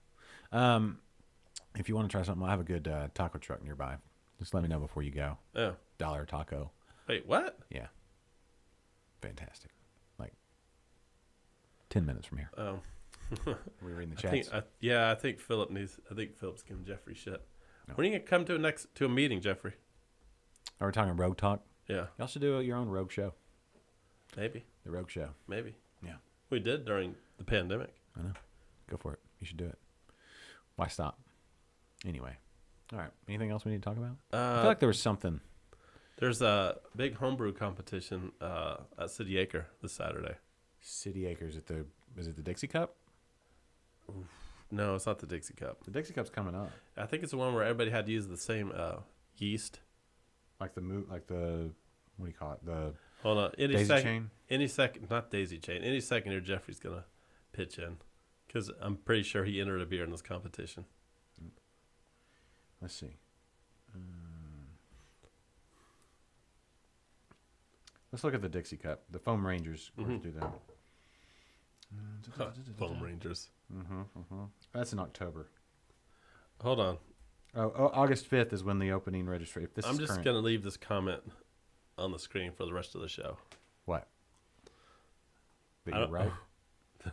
If you want to try something, I have a good taco truck nearby. Just let me know before you go. Oh, Dollar taco. wait, what? Yeah. Fantastic. Like 10 minutes from here. Oh, We're reading the I chats. think I think Philip's giving Jeffrey shit. When are you gonna come to a meeting, Jeffrey? Are we talking Rogue Talk? Yeah, Y'all should do your own Rogue show. maybe, The Rogue Show. maybe. Yeah. We did during the pandemic. I know. Go for it. You should do it. Why stop? Anyway. All right. Anything else we need to talk about? I Uh, feel like there was something. there's a big homebrew competition at City Acre this Saturday. City Acres at the is it the Dixie Cup? No, it's not the Dixie Cup. The Dixie Cup's coming up. I think it's the one where everybody had to use the same yeast. Like the what do you call it? The Hold on. daisy chain. Any second, not daisy chain. Any second here, Jeffrey's going to pitch in. Because I'm pretty sure he entered a beer in this competition. Let's see. Let's look at the Dixie Cup. The Foam Rangers do that. Foam Rangers. That's in October. Hold on. Oh, August 5th is when the opening registration. If this I'm is just current. going to leave this comment on the screen for the rest of the show. What? That I you're don't- right?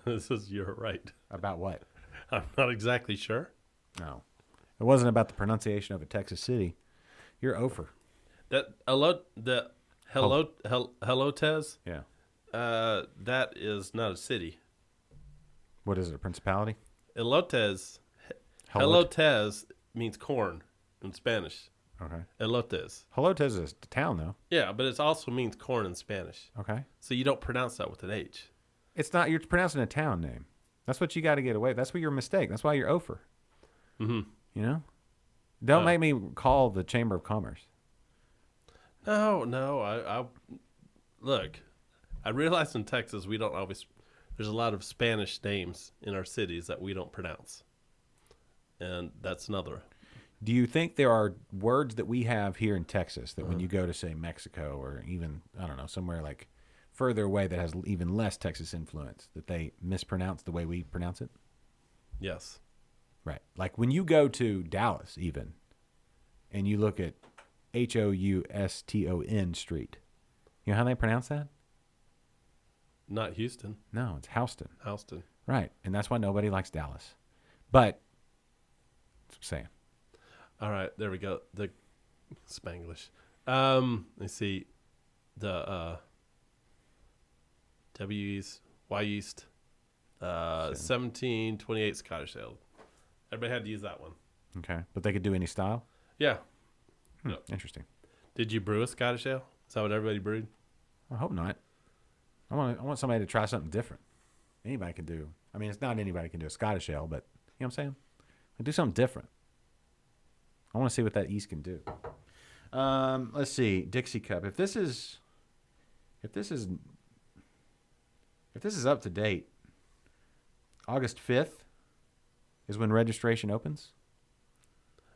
This is you're right. About what? I'm not exactly sure. No. It wasn't about the pronunciation of a Texas city. You're over. Hello Tez, Yeah. that is not a city. What is it, a principality? Elotes means corn in Spanish. Okay. Elotes. Elotes is a town, though. Yeah, but it also means corn in Spanish. Okay. So you don't pronounce that with an H. It's not, you're pronouncing a town name. That's what you got to get away. That's what your mistake. That's why you're over. Mm-hmm. You know? Don't make me call the Chamber of Commerce. No. I look. I realize in Texas we don't always. There's a lot of Spanish names in our cities that we don't pronounce, and that's another. Do you think there are words that we have here in Texas that when you go to, say, Mexico or even, I don't know, somewhere like further away that has even less Texas influence, that they mispronounce the way we pronounce it? Yes. Right. Like when you go to Dallas, even, and you look at Houston Street, you know how they pronounce that? Not Houston. No, it's Houston. Houston. Right. And that's why nobody likes Dallas. But, that's what I'm saying. All right, there we go. The Spanglish. Let's see. The W East, Y East, 1728 Scottish Ale. Everybody had to use that one. Okay. But they could do any style? Yeah. Interesting. Did you brew a Scottish Ale? Is that what everybody brewed? I hope not. I want somebody to try something different. Anybody can do. I mean, it's not anybody can do a Scottish ale, but you know what I'm saying? Like, do something different. I want to see what that yeast can do. Let's see, Dixie Cup. If this is up to date, August 5th is when registration opens.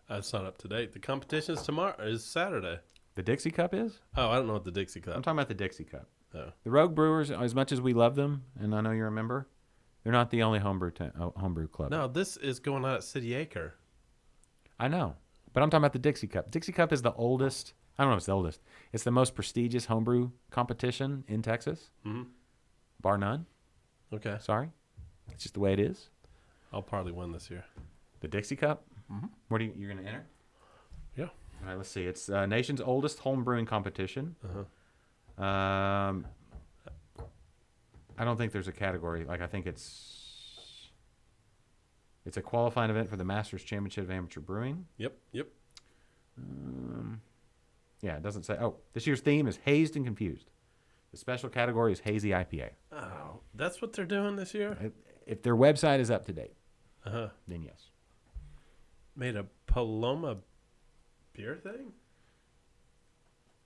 That's not up to date. The competition is tomorrow. Is Saturday. The Dixie Cup is? Oh, I don't know what the Dixie Cup. I'm talking about the Dixie Cup. Oh. The Rogue Brewers, as much as we love them, and I know you remember, they're not the only homebrew club. No, this is going on at City Acre. I know, but I'm talking about the Dixie Cup. Dixie Cup is the oldest. I don't know if it's the oldest. It's the most prestigious homebrew competition in Texas, bar none. Okay. Sorry, it's just the way it is. I'll probably win this year. The Dixie Cup. What are you're going to enter? Yeah. All right, let's see. It's nation's oldest home brewing competition. I don't think there's a category. Like, I think it's a qualifying event for the Masters Championship of Amateur Brewing. Yep. Yeah, it doesn't say. Oh, this year's theme is Hazed and Confused. The special category is Hazy IPA. Oh, that's what they're doing this year? If their website is up to date, then yes. Made a Paloma beer thing?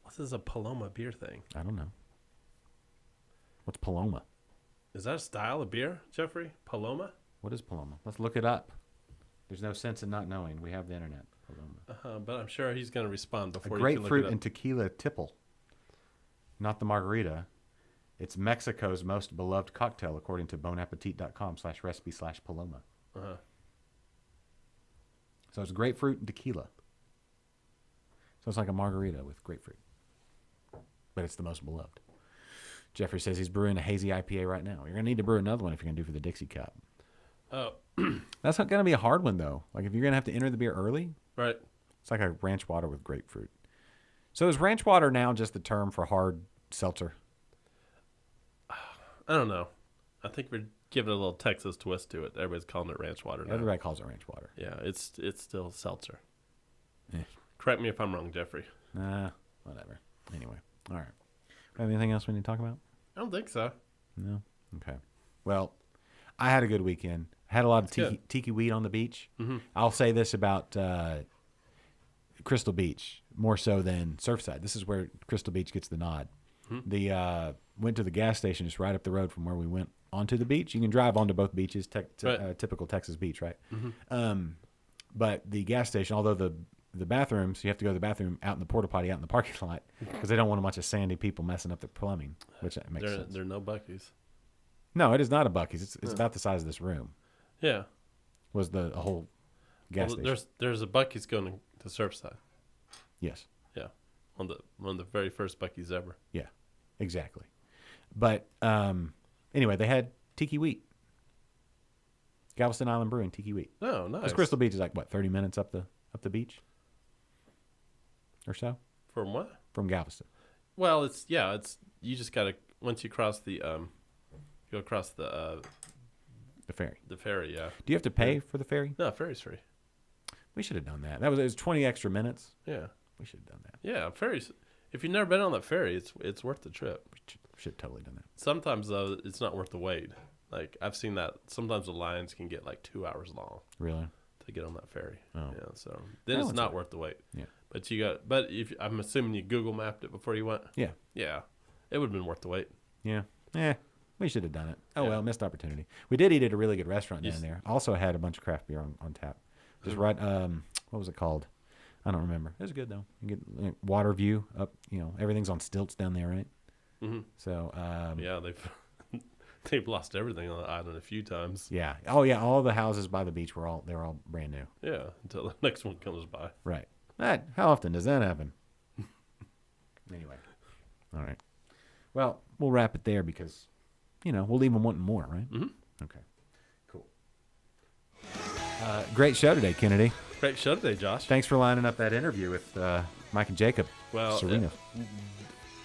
What is a Paloma beer thing? I don't know. What's Paloma? Is that a style of beer, Jeffrey? Paloma? What is Paloma? Let's look it up. There's no sense in not knowing. We have the internet. Paloma. But I'm sure he's going to respond A before you can look grapefruit it up. and tequila tipple. Not the margarita. It's Mexico's most beloved cocktail, according to bonappetit.com/recipe/Paloma. So it's grapefruit and tequila. So it's like a margarita with grapefruit. But it's the most beloved. Jeffrey says he's brewing a hazy IPA right now. You're going to need to brew another one if you're going to do for the Dixie Cup. Oh, That's not going to be a hard one, though. Like, if you're going to have to enter the beer early, right. it's like a ranch water with grapefruit. So is ranch water now just the term for hard seltzer? I don't know. I think we're giving a little Texas twist to it. Everybody's calling it ranch water now. Everybody calls it ranch water. Yeah, it's still seltzer. Correct me if I'm wrong, Jeffrey. Nah, whatever. Anyway, all right. Have anything else we need to talk about? I don't think so. No? Okay. Well, I had a good weekend. Had a lot of That's tiki weed on the beach. Mhm. I'll say this about Crystal Beach, more so than Surfside. This is where Crystal Beach gets the nod. The went to the gas station just right up the road from where we went onto the beach. You can drive onto both beaches, typical Texas beach, right? But the gas station, although the bathrooms, you have to go to the bathroom out in the porta potty out in the parking lot because they don't want a bunch of sandy people messing up their plumbing, which makes sense. There are no Buc-ee's. No, it is not a Buc-ee's. It's about the size of this room. Yeah. Was a whole gas station? There's a Buc-ee's going to Surfside. Yes. Yeah. One of the very first Buc-ee's ever. Yeah, exactly. But anyway, they had tiki wheat. Galveston Island Brewing tiki wheat. Oh, nice. Because Crystal Beach is like what, 30 minutes up the beach, or so From what? from Galveston. Well, it's you just gotta once you cross the go across the ferry. The ferry, yeah. Do you have to pay for the ferry? No, ferry's free. We should have done that. It was 20 extra minutes. Yeah. We should have done that. Yeah, ferries. If you've never been on that ferry, it's worth the trip. We should have totally done that. Sometimes though, it's not worth the wait. Like I've seen that sometimes the lines can get like 2 hours long Really? to get on that ferry. Oh. Yeah, so then Oh, it's it's not all worth the wait. Yeah. But if I'm assuming you Google mapped it before you went. Yeah. Yeah, it would have been worth the wait. Yeah. We should have done it. Oh, Yeah. well, missed opportunity. We did eat at a really good restaurant Yes. down there. Also had a bunch of craft beer on tap. Just right, what was it called? I don't remember. It was good, though. You get water view up, everything's on stilts down there, right? Mm-hmm. So, Yeah, they've lost everything on the island a few times. yeah. Oh, yeah, all the houses by the beach they're all brand new. Yeah, until the next one comes by. Right. How often does that happen? Anyway. All right. Well, we'll wrap it there because, we'll leave them wanting more, right? Mm-hmm. Okay. Cool. Great show today, Kennedy. Great show today, Josh. Thanks for lining up that interview with Mike and Jacob. Well, Sirenos.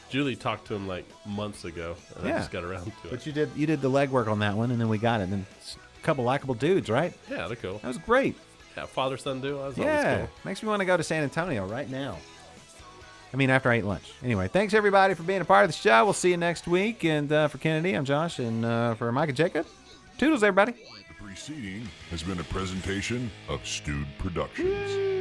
Julie talked to him like months ago, and I just got around to it. But you did the legwork on that one, and then we got it. And a couple likable dudes, right? Yeah, they're cool. That was great. Yeah, father-son duo. That was Yeah, always cool. makes me want to go to San Antonio right now. I mean, after I ate lunch. Anyway, thanks everybody for being a part of the show. We'll see you next week. And for Kennedy, I'm Josh, and for Mike and Jacob, toodles, everybody. The preceding has been a presentation of Stewed Productions.